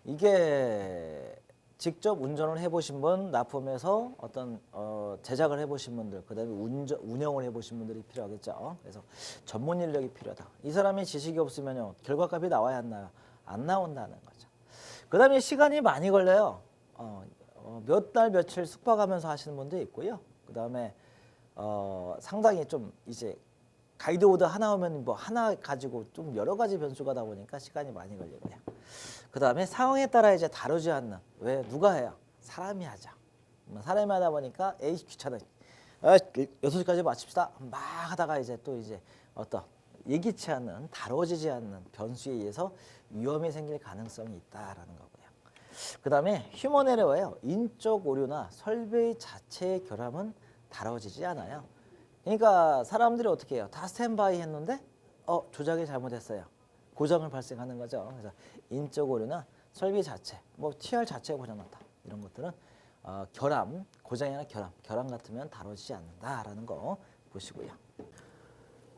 이게 직접 운전을 해보신 분, 납품해서 어떤 제작을 해보신 분들, 그다음에 운영을 해보신 분들이 필요하겠죠. 그래서 전문 인력이 필요하다. 이 사람이 지식이 없으면요, 결과값이 나와야 안 나요? 안 나온다는 거죠. 그다음에 시간이 많이 걸려요. 몇 달 며칠 숙박하면서 하시는 분도 있고요. 그다음에 상당히 좀 이제 가이드보드 하나 오면 뭐 하나 가지고 좀 여러 가지 변수가 다 보니까 시간이 많이 걸리고요. 그 다음에 상황에 따라 이제 다루지 않는. 왜? 누가 해요? 사람이 하죠. 사람이 하다 보니까 에이 귀찮아. 6시까지 마칩시다. 막 하다가 이제 또 이제 어떤 예기치 않는 다뤄지지 않는 변수에 의해서 위험이 생길 가능성이 있다라는 거고요. 그 다음에 휴먼 에러예요. 인적 오류나 설비 자체의 결함은 다뤄지지 않아요. 그러니까 사람들이 어떻게 해요? 다 스탠바이 했는데 조작이 잘못했어요. 고장을 발생하는 거죠. 그래서 인적 오류나 설비 자체, 뭐 TR 자체가 고장났다. 이런 것들은 결함, 고장이 아니라 결함 같으면 다뤄지지 않는다라는 거 보시고요.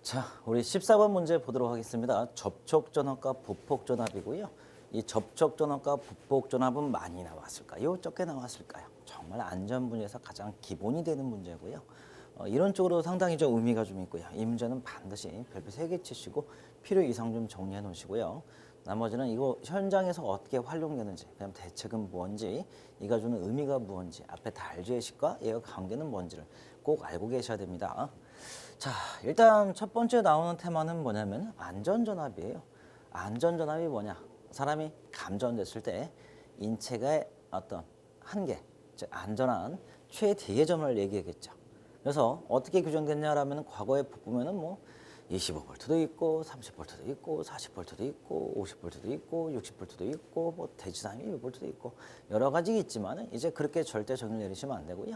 자, 우리 14번 문제 보도록 하겠습니다. 접촉 전압과 보폭 전압이고요. 이 접촉 전압과 보폭 전압은 많이 나왔을까요? 적게 나왔을까요? 정말 안전 분야에서 가장 기본이 되는 문제고요. 이론적으로 상당히 좀 의미가 좀 있고요. 이 문제는 반드시 별표 3개 치시고 필요 이상 좀 정리해 놓으시고요. 나머지는 이거 현장에서 어떻게 활용되는지, 그다음 대책은 뭔지, 이가 주는 의미가 뭔지, 앞에 달주의식과 얘가 관계는 뭔지를 꼭 알고 계셔야 됩니다. 자, 일단 첫 번째 나오는 테마는 뭐냐면 안전전압이에요. 안전전압이 뭐냐? 사람이 감전됐을 때 인체가 어떤 한계, 즉 안전한 최대계점을 얘기하겠죠. 그래서 어떻게 규정됐냐라면 과거에 보면은 뭐 25V도 있고 30V도 있고 40V도 있고 50V도 있고 60V도 있고 뭐 대지 32V도 있고 여러 가지 있지만은 이제 그렇게 절대 정의를 내리시면 안 되고요.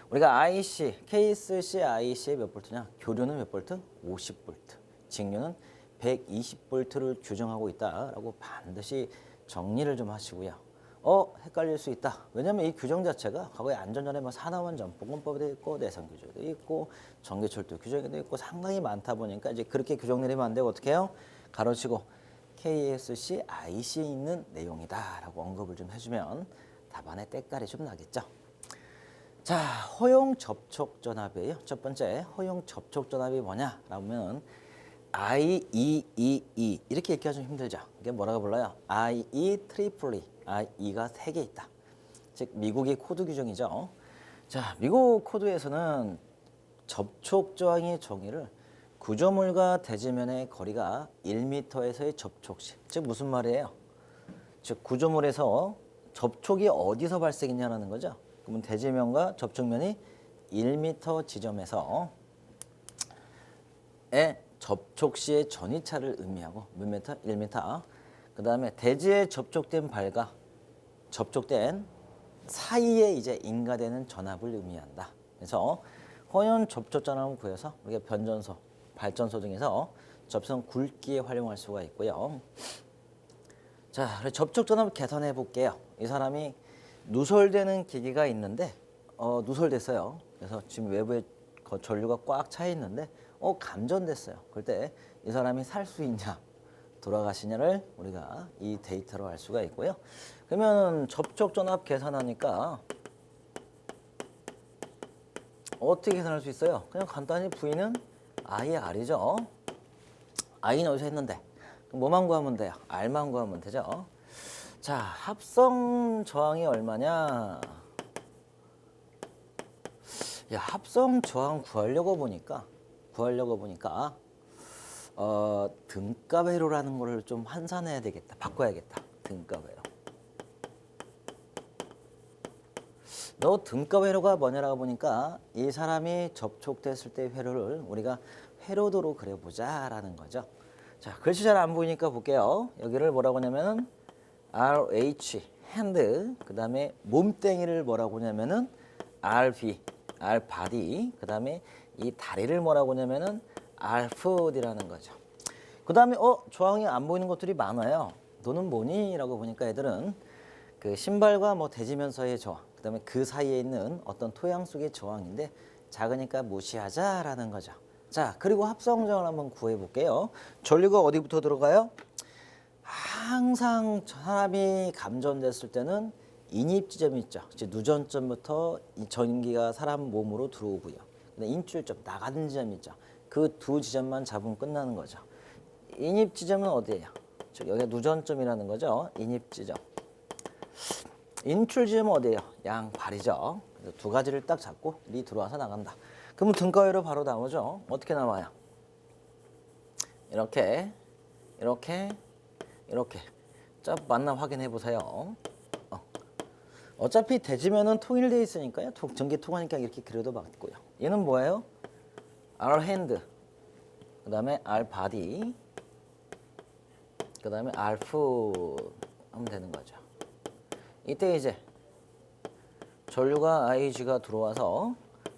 우리가 IC, KSC IC의 몇 볼트냐? 교류는 몇 볼트? 50볼트. 직류는 120볼트를 규정하고 있다라고 반드시 정리를 좀 하시고요. 헷갈릴 수 있다. 왜냐면 이 규정 자체가 과거에 안전전에 뭐 산업안전보건법도 있고 내성규정도 있고 전기철도 규정도 있고 상당히 많다 보니까 이제 그렇게 규정 내리면 안 되고 어떻게 해요? 가로치고 KSC IC에 있는 내용이다라고 언급을 좀 해주면 답안에 때깔이 좀 나겠죠. 자, 허용 접촉 전압이에요. 첫 번째 허용 접촉 전압이 뭐냐라면 IEEE 이렇게 얘기하기 좀 힘들죠. 이게 뭐라고 불러요? IEEE IE가 3개 있다. 즉 미국의 코드 규정이죠. 자, 미국 코드에서는 접촉 저항의 정의를 구조물과 대지면의 거리가 1m에서의 접촉시. 즉 무슨 말이에요? 즉 구조물에서 접촉이 어디서 발생했냐라는 거죠. 그러면 대지면과 접촉면이 1m 지점에서 접촉 시의 전위차를 의미하고 몇 미터? 1m. 그 다음에 대지에 접촉된 발과 접촉된 사이에 이제 인가되는 전압을 의미한다. 그래서 허용 접촉 전압을 구해서 우리가 변전소, 발전소 등에서 접촉 굵기에 활용할 수가 있고요. 자, 접촉 전압을 계산해 볼게요. 이 사람이 누설되는 기기가 있는데 누설됐어요. 그래서 지금 외부에 전류가 꽉 차 있는데 감전됐어요. 그럴 때 이 사람이 살 수 있냐 돌아가시냐를 우리가 이 데이터로 알 수가 있고요. 그러면 접촉 전압 계산하니까 어떻게 계산할 수 있어요? 그냥 간단히 V는 IR이죠. I는 어디서 했는데 뭐만 구하면 돼요? R만 구하면 되죠. 자, 합성 저항이 얼마냐? 야, 합성 저항 구하려고 보니까 등가 회로라는 거를 좀 환산해야 되겠다. 바꿔야겠다. 등가 회로. 너 등가 회로가 뭐냐라고 보니까 이 사람이 접촉됐을 때 회로를 우리가 회로도로 그려보자라는 거죠. 자, 글씨 잘 안 보이니까 볼게요. 여기를 뭐라고 하냐면은 RH 핸드, 그 다음에 몸땡이를 뭐라고 하냐면은 RB, R 바디, 그 다음에 이 다리를 뭐라고 하냐면은 R 풋이라는 거죠. 그 다음에 저항이 안 보이는 것들이 많아요. 너는 뭐니? 라고 보니까 애들은 그 신발과 뭐 대지면 사이의 저항, 그 다음에 그 사이에 있는 어떤 토양 속의 저항인데 작으니까 무시하자라는 거죠. 자, 그리고 합성저항을 한번 구해 볼게요. 전류가 어디부터 들어가요? 항상 사람이 감전됐을 때는 인입 지점이 있죠. 이제 누전점부터 이 전기가 사람 몸으로 들어오고요. 근데 인출점, 나가는 지점이 있죠. 그 두 지점만 잡으면 끝나는 거죠. 인입 지점은 어디예요? 여기가 누전점이라는 거죠. 인입 지점. 인출 지점은 어디예요? 양발이죠. 그래서 두 가지를 딱 잡고 이 들어와서 나간다. 그러면 등가위로 바로 나오죠. 어떻게 나와요? 이렇게. 자, 맞나 확인해 보세요. 어차피 대지면은 통일되어 있으니까요. 전기 통하니까 이렇게 그려도 맞고요. 얘는 뭐예요? R 핸드, 그 다음에 R 바디, 그 다음에 R 풋 하면 되는 거죠. 이때 이제 전류가 IG가 들어와서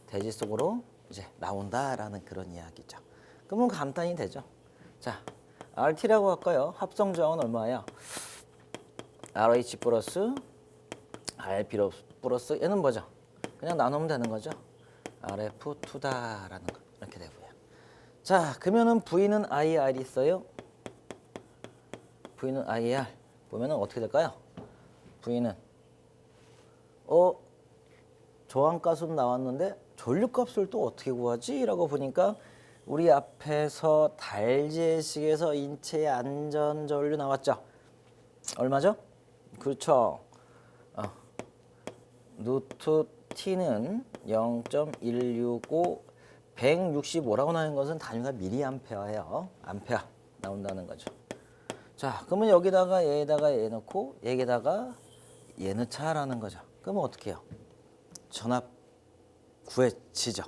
대지 속으로 이제 나온다라는 그런 이야기죠. 그러면 간단히 되죠. 자, RT라고 할까요? 합성 저항은 얼마야? RH 플러스 RP 플러스 얘는 뭐죠? 그냥 나누면 되는 거죠. RF2다라는 거 이렇게 되고요. 자, 그러면은 V는 IR 있어요. V는 IR 보면은 어떻게 될까요? V는 저항값은 나왔는데 전류값을 또 어떻게 구하지? 라고 보니까 우리 앞에서 달제식에서 인체 안전 전류 나왔죠. 얼마죠? 그렇죠. 루트 T는 0.165 165라고 나오는 것은 단위가 미리암페어예요. 암페어 나온다는 거죠. 자, 그러면 여기다가 얘에다가 얘 넣고 여기다가 얘 넣자라는 거죠. 그러면 어떻게 해요? 전압 구해지죠.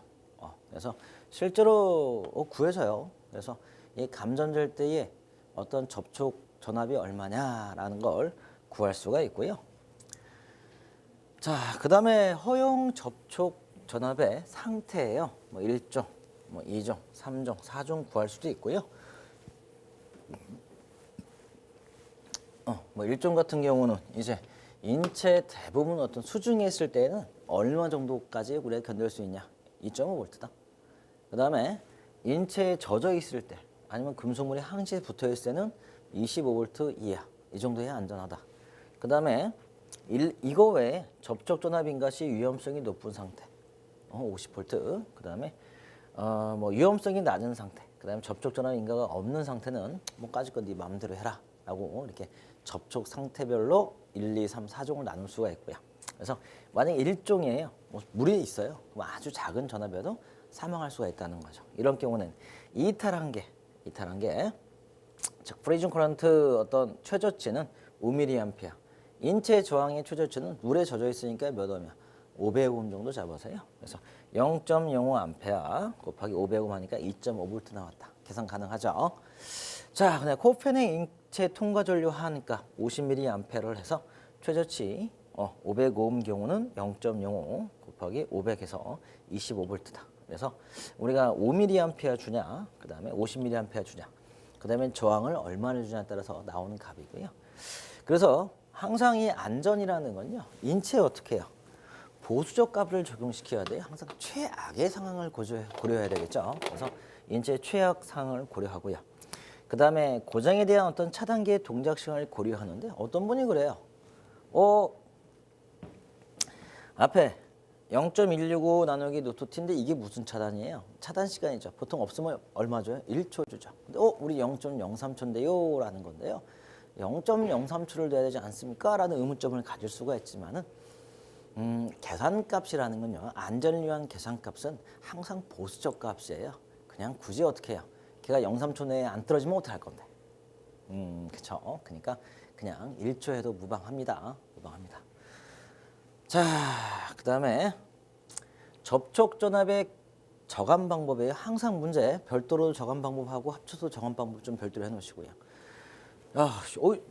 그래서 실제로 구해서요. 그래서 이 감전될 때의 어떤 접촉 전압이 얼마냐라는 걸 구할 수가 있고요. 자, 그다음에 허용 접촉 전압의 상태예요. 뭐 1종, 뭐 2종, 3종, 4종 구할 수도 있고요. 뭐 1종 같은 경우는 이제 인체 대부분 어떤 수중에 있을 때는 얼마 정도까지 우리가 견딜 수 있냐? 2.5V다. 그다음에 인체에 젖어 있을 때 아니면 금속물이 항시에 붙어 있을 때는 25V 이하. 이 정도 해야 안전하다. 그다음에 이거 외에 접촉 전압 인가시 위험성이 높은 상태. 50V. 그다음에 뭐 위험성이 낮은 상태. 그다음에 접촉 전압 인가가 없는 상태는 뭐 까짓 건 네 마음대로 해라라고 이렇게 접촉 상태별로 1, 2, 3, 4종을 나눌 수가 있고요. 그래서 만약 1종이에요. 뭐 물이 있어요. 뭐 아주 작은 전압이어도 사망할 수가 있다는 거죠. 이런 경우는 이탈한 게, 즉 프리즌 커런트 어떤 최저치는 5mA. 인체 저항의 최저치는 물에 젖어 있으니까 몇 옴이야? 500옴 정도 잡아서요. 그래서 0.05A 곱하기 500옴 하니까 2.5V 나왔다. 계산 가능하죠? 자, 그다음에 코펜의 인체 통과 전류 하니까 50mA를 해서 최저치 505옴 경우는 0.05 곱하기 500해서 25V다. 그래서 우리가 5mA 주냐, 그다음에 50mA 주냐, 그다음에 저항을 얼마나 주냐에 따라서 나오는 값이고요. 그래서 항상 이 안전이라는 건요, 인체에 어떻게 해요? 보수적 값을 적용시켜야 돼요. 항상 최악의 상황을 고려해야 되겠죠. 그래서 인체의 최악 상황을 고려하고요. 그 다음에 고장에 대한 어떤 차단기의 동작 시간을 고려하는데 어떤 분이 그래요. 앞에 0.165 나누기 루트 t인데 이게 무슨 차단이에요? 차단 시간이죠. 보통 없으면 얼마 줘요? 1초 주죠. 근데 우리 0.03초인데요? 라는 건데요. 0.03초를 둬야 되지 않습니까? 라는 의문점을 가질 수가 있지만은 계산값이라는 건요. 안전을 위한 계산값은 항상 보수적 값이에요. 그냥 굳이 어떻게 해요? 걔가 0.3초 내에 안 떨어지면 어떻게 할 건데? 그쵸? 그러니까 그냥 1초 해도 무방합니다. 자, 그 다음에 접촉 전압의 저감 방법이에요. 항상 문제 별도로 저감 방법하고 합쳐서 저감 방법 좀 별도로 해놓으시고요.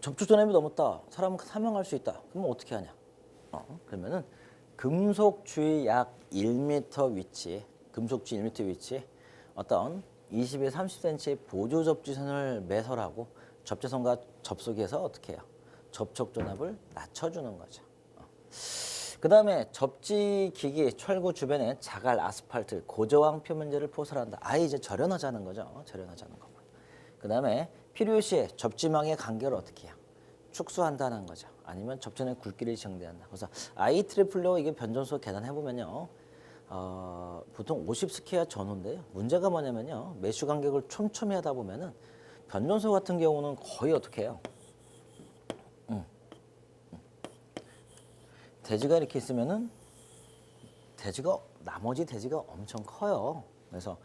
접촉 전압이 넘었다. 사람은 사망할 수 있다. 그러면 어떻게 하냐? 그러면은 금속 주위 약 1m 위치에 어떤 20에 30cm의 보조 접지선을 매설하고 접지선과 접속해서 어떻게 해요? 접촉 전압을 낮춰주는 거죠. 그 다음에 접지 기기 철구 주변에 자갈, 아스팔트, 고저항 표면제를 포설한다. 이제 절연하자는 거죠. 그 다음에 필요시에 접지망의 간격을 어떻게 해요? 축소한다는 거죠. 아니면 접전의 굵기를 정대한다. 그래서 IEEE로 이게 변전소 계산해보면요. 보통 50스퀘어 전후인데요. 문제가 뭐냐면요. 메쉬 간격을 촘촘히 하다 보면은 변전소 같은 경우는 거의 어떻게 해요? 대지가 이렇게 있으면은 나머지 대지가 엄청 커요. 그래서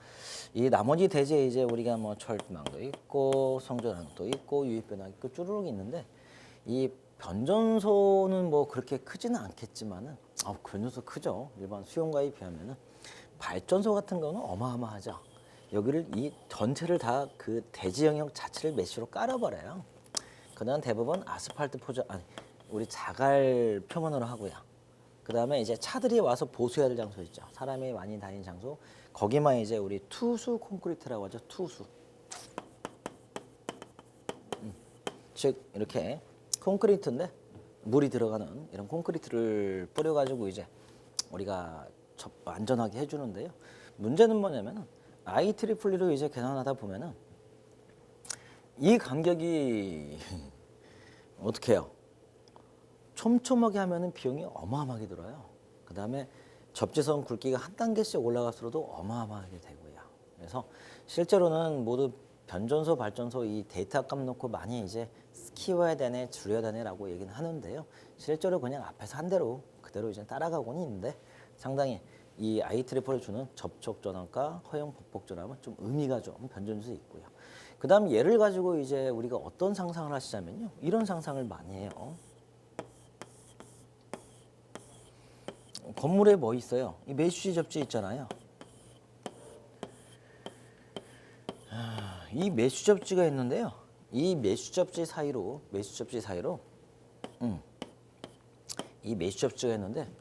이 나머지 대지에 이제 우리가 뭐 철망도 있고 성전항도 있고 유입변환 있고 쭈루룩 있는데 이 변전소는 뭐 그렇게 크지는 않겠지만은 변전소 크죠. 일반 수용가에 비하면은 발전소 같은 거는 어마어마하죠. 여기를 이 전체를 다 그 대지 영역 자체를 메쉬로 깔아버려요. 그다음 대부분 아스팔트 우리 자갈 표면으로 하고요. 그 다음에 이제 차들이 와서 보수해야 될 장소 있죠. 사람이 많이 다니는 장소. 거기만 이제 우리 투수 콘크리트라고 하죠. 투수. 즉 이렇게 콘크리트인데 물이 들어가는 이런 콘크리트를 뿌려가지고 이제 우리가 안전하게 해주는데요. 문제는 뭐냐면은 IEEE로 이제 계산하다 보면은 이 간격이 어떻게 해요? 촘촘하게 하면은 비용이 어마어마하게 들어요. 그 다음에 접지선 굵기가 한 단계씩 올라갈수록도 어마어마하게 되고요. 그래서 실제로는 모두 변전소, 발전소 이 데이터 값 놓고 많이 이제 키워야 되네, 줄여야 되네라고 얘기는 하는데요. 실제로 그냥 앞에서 한 대로 그대로 이제 따라가고는 있는데 상당히 이 IEEE를 주는 접촉 전압과 허용 보폭 전압은 좀 의미가 좀 변전소 있고요. 그 다음 얘를 가지고 이제 우리가 어떤 상상을 하시자면요. 이런 상상을 많이 해요. 건물에 뭐 있어요? 이 메쉬 접지 있잖아요. 이 매수 접지가 있는데요. 이 매수 접지 사이로 이 매수 접지가 있는데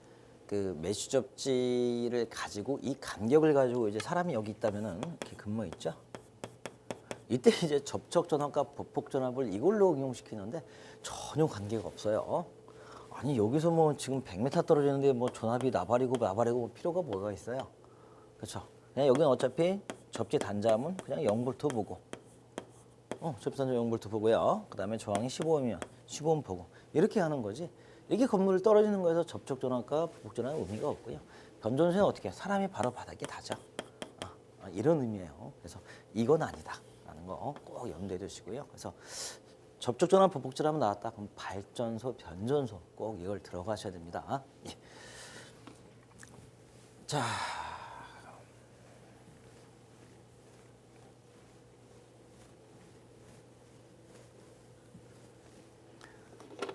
그 매수 접지를 가지고 이 간격을 가지고 이제 사람이 여기 있다면은 이렇게 근무 있죠. 이때 이제 접촉 전압과 보폭 전압을 이걸로 응용시키는데 전혀 관계가 없어요. 아니 여기서 뭐 지금 100m 떨어지는데 뭐 전압이 나발이고 필요가 뭐가 있어요? 그렇죠? 그냥 여기는 어차피 접지 단자음은 그냥 0V 보고 접지 단자 0V 보고요. 그다음에 저항이 15ohm이면 15ohm 보고 이렇게 하는 거지. 이게 건물 떨어지는 거에서 접촉 전압과 보폭 전압은 의미가 없고요. 변전소는 어떻게 해요? 사람이 바로 바닥에 닿죠. 이런 의미예요. 그래서 이건 아니다라는 거 꼭 염두에 두시고요. 그래서 접촉 전압, 보폭 전압은 나왔다. 그럼 발전소, 변전소 꼭 이걸 들어가셔야 됩니다. 예.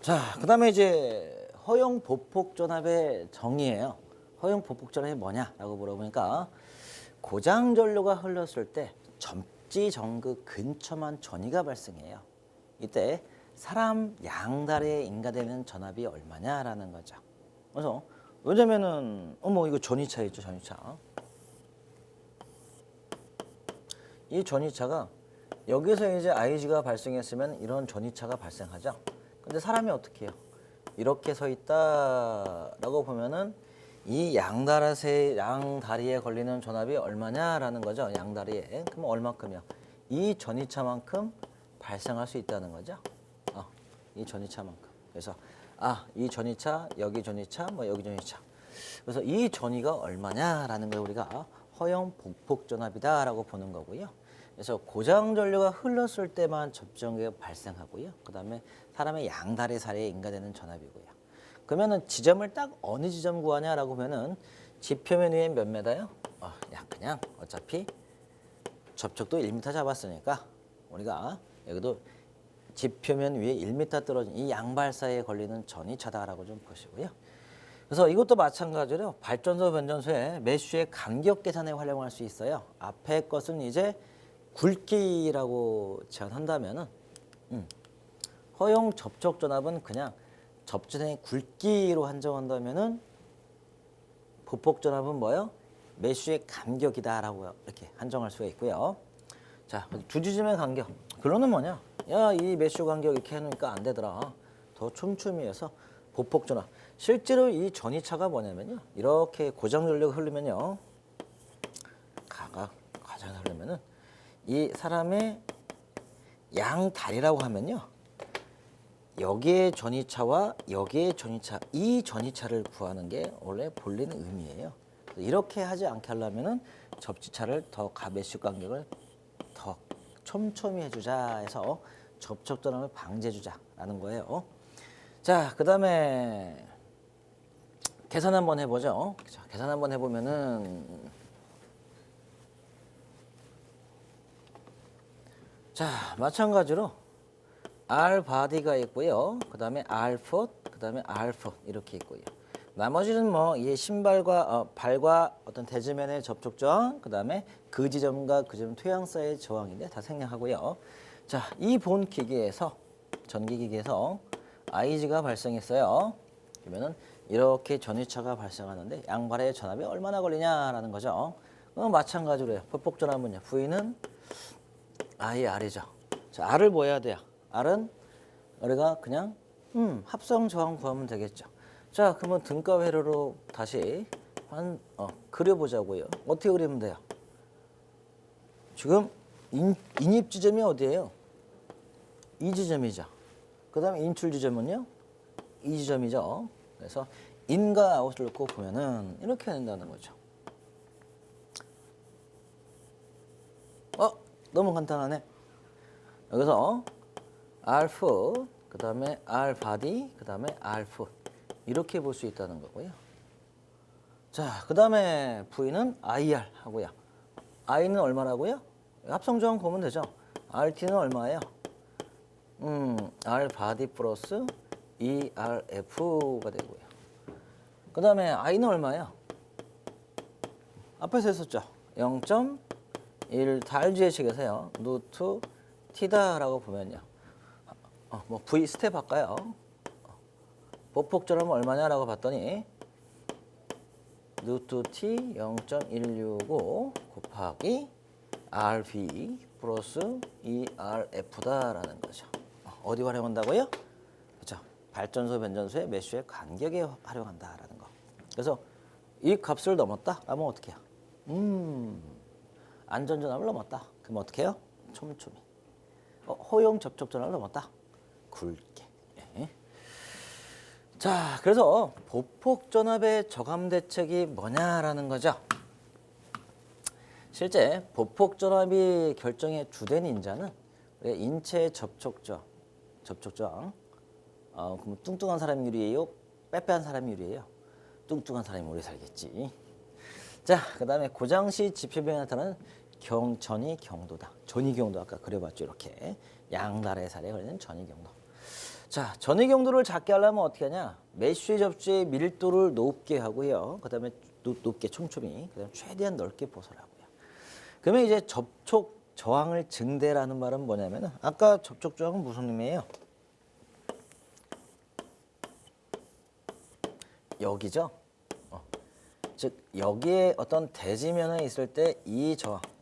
자, 그다음에 이제 허용 보폭 전압의 정의예요. 허용 보폭 전압이 뭐냐라고 물어보니까 고장 전류가 흘렀을 때 접지 전극 근처만 전이가 발생해요. 이때 사람 양다리에 인가되는 전압이 얼마냐라는 거죠. 그래서 왜냐면은 이거 전이차 있죠, 전이차. 이 전이차가 여기서 이제 IG가 발생했으면 이런 전이차가 발생하죠. 근데 사람이 어떻게 해요? 이렇게 서 있다라고 보면은 이 양다리에 걸리는 전압이 얼마냐라는 거죠. 양다리에. 그럼 얼마큼이요? 이 전이차만큼 발생할 수 있다는 거죠. 이 전이차만큼. 그래서 이 전이차, 여기 전이차, 여기 전이차. 그래서 이 전이가 얼마냐라는 걸 우리가 허용 보폭 전압이다라고 보는 거고요. 그래서 고장 전류가 흘렀을 때만 접전기가 발생하고요. 그다음에 사람의 양다리 사이에 인가되는 전압이고요. 그러면은 지점을 딱 어느 지점 구하냐라고 하면은 지표면 위에 몇 메다요? 그냥 어차피 접촉도 1m 잡았으니까 우리가 여기도 지표면 위에 1m 떨어진 이 양발 사이에 걸리는 전이차다라고 좀 보시고요. 그래서 이것도 마찬가지로 발전소, 변전소의 매수의 간격 계산에 활용할 수 있어요. 앞에 것은 이제 굵기라고 제한한다면은 허용 접촉 전압은 그냥 접지선의 굵기로 한정한다면은 보폭 전압은 뭐요? 매수의 간격이다라고 이렇게 한정할 수가 있고요. 자, 두 지점의 간격. 결론은 뭐냐? 야, 이 매수 간격 이렇게 해놓으니까 안 되더라. 더 촘촘히해서 보폭 전압. 실제로 이 전이차가 뭐냐면요. 이렇게 고장 전류가 흐르면요. 과장 흐르면은 이 사람의 양 다리라고 하면요. 여기에 전이차와 여기에 전이차, 이 전이차를 구하는 게 원래 본래는 의미예요. 이렇게 하지 않게 하려면은 접지차를 더 매수 간격을 더 촘촘히 해주자 해서 접촉 전압을 방지해주자라는 거예요. 자, 그다음에 계산 한번 해보죠. 자, 계산 한번 해보면은 자, 마찬가지로 R 바디가 있고요. 그다음에 R 풋, 그다음에 R 풋 이렇게 있고요. 나머지는 이 신발과 발과 어떤 대지면의 접촉 저항, 그다음에 그 지점과 그 지점 토양 사이의 저항인데 다 생략하고요. 자, 이 본 기계에서 전기 기계에서 IG가 발생했어요. 그러면은 이렇게 전위차가 발생하는데 양발의 전압이 얼마나 걸리냐라는 거죠. 마찬가지로요. 보폭 전압은요. V는 IR이죠. 자, R을 뭐 해야 돼요? R은 우리가 그냥 합성 저항 구하면 되겠죠. 자, 그러면 등가 회로로 다시 그려보자고요. 어떻게 그리면 돼요? 지금 인입 지점이 어디예요? 이 지점이죠. 그 다음에 인출 지점은요? 이 지점이죠. 그래서 인과 아웃을 놓고 보면은 이렇게 된다는 거죠. 너무 간단하네. 여기서 R 풋, 그 다음에 R 바디, 그 다음에 R 풋 이렇게 볼 수 있다는 거고요. 자, 그 다음에 V는 IR 하고요. I는 얼마라고요? 합성조항 보면 되죠. RT는 얼마예요? R 바디 플러스 ERF가 되고요. 그 다음에 I는 얼마예요? 앞에서 했었죠. 달주의식에서요. 루트 t다라고 보면요. 뭐 v 스텝 할까요? 보폭전하면 얼마냐라고 봤더니 루트 t 0.165 곱하기 rv 플러스 2rf다라는 거죠. 어디 활용한다고요? 그렇죠. 발전소 변전소의 메쉬의 간격에 활용한다라는 거. 그래서 이 값을 넘었다? 그러면 어떻게 해요? 안전전압을 넘었다. 그럼 어떻게 해요? 촘촘히. 허용 접촉전압을 넘었다. 굵게. 예. 자, 그래서 보폭전압의 저감 대책이 뭐냐라는 거죠. 실제 보폭전압이 결정의 주된 인자는 우리 인체의 접촉저항. 그럼 뚱뚱한 사람이 유리해요? 빼빼한 사람이 유리해요? 뚱뚱한 사람이 오래 살겠지. 자, 그 다음에 고장시 지표면에 나타나는 전이 경도다. 전이 경도 아까 그려봤죠. 이렇게 양날의 살에 걸리는 전이 경도. 자, 전이 경도를 작게 하려면 어떻게 하냐? 메쉬 접지의 밀도를 높게 하고요. 그 다음에 높게 촘촘히, 그 다음에 최대한 넓게 포설하고요. 그러면 이제 접촉 저항을 증대라는 말은 뭐냐면은 아까 접촉 저항은 무슨 의미예요? 여기죠. 즉 여기에 어떤 대지면에 있을 때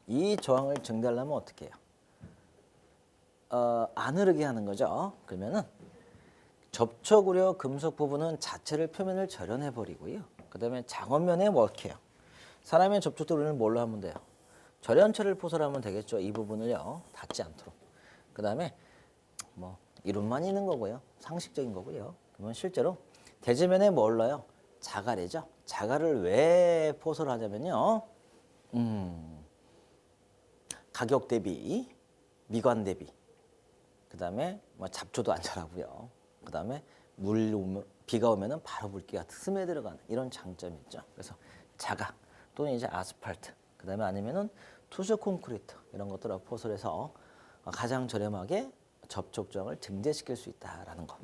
이 저항을 증대하려면 어떻게 해요? 안 흐르게 하는 거죠. 그러면은 접촉 우려 금속 부분은 자체를 표면을 절연해 버리고요. 그다음에 장원면에 뭐 어떻게 해요? 사람의 접촉 우려를 뭘로 하면 돼요? 절연체를 포설하면 되겠죠. 이 부분을요. 닿지 않도록. 그다음에 뭐 이론만 있는 거고요. 상식적인 거고요. 그러면 실제로 대지면에 뭘 넣어요? 자갈이죠. 자갈을 왜 포설하냐면요. 가격 대비, 미관 대비, 그 다음에 뭐 잡초도 안 자라고요. 그 다음에 비가 오면은 바로 물기가 스며 들어가는 이런 장점이 있죠. 그래서 자갈 또는 이제 아스팔트, 그 다음에 아니면은 투수 콘크리트 이런 것들을 포설해서 가장 저렴하게 접촉 저항을 증대시킬 수 있다라는 거.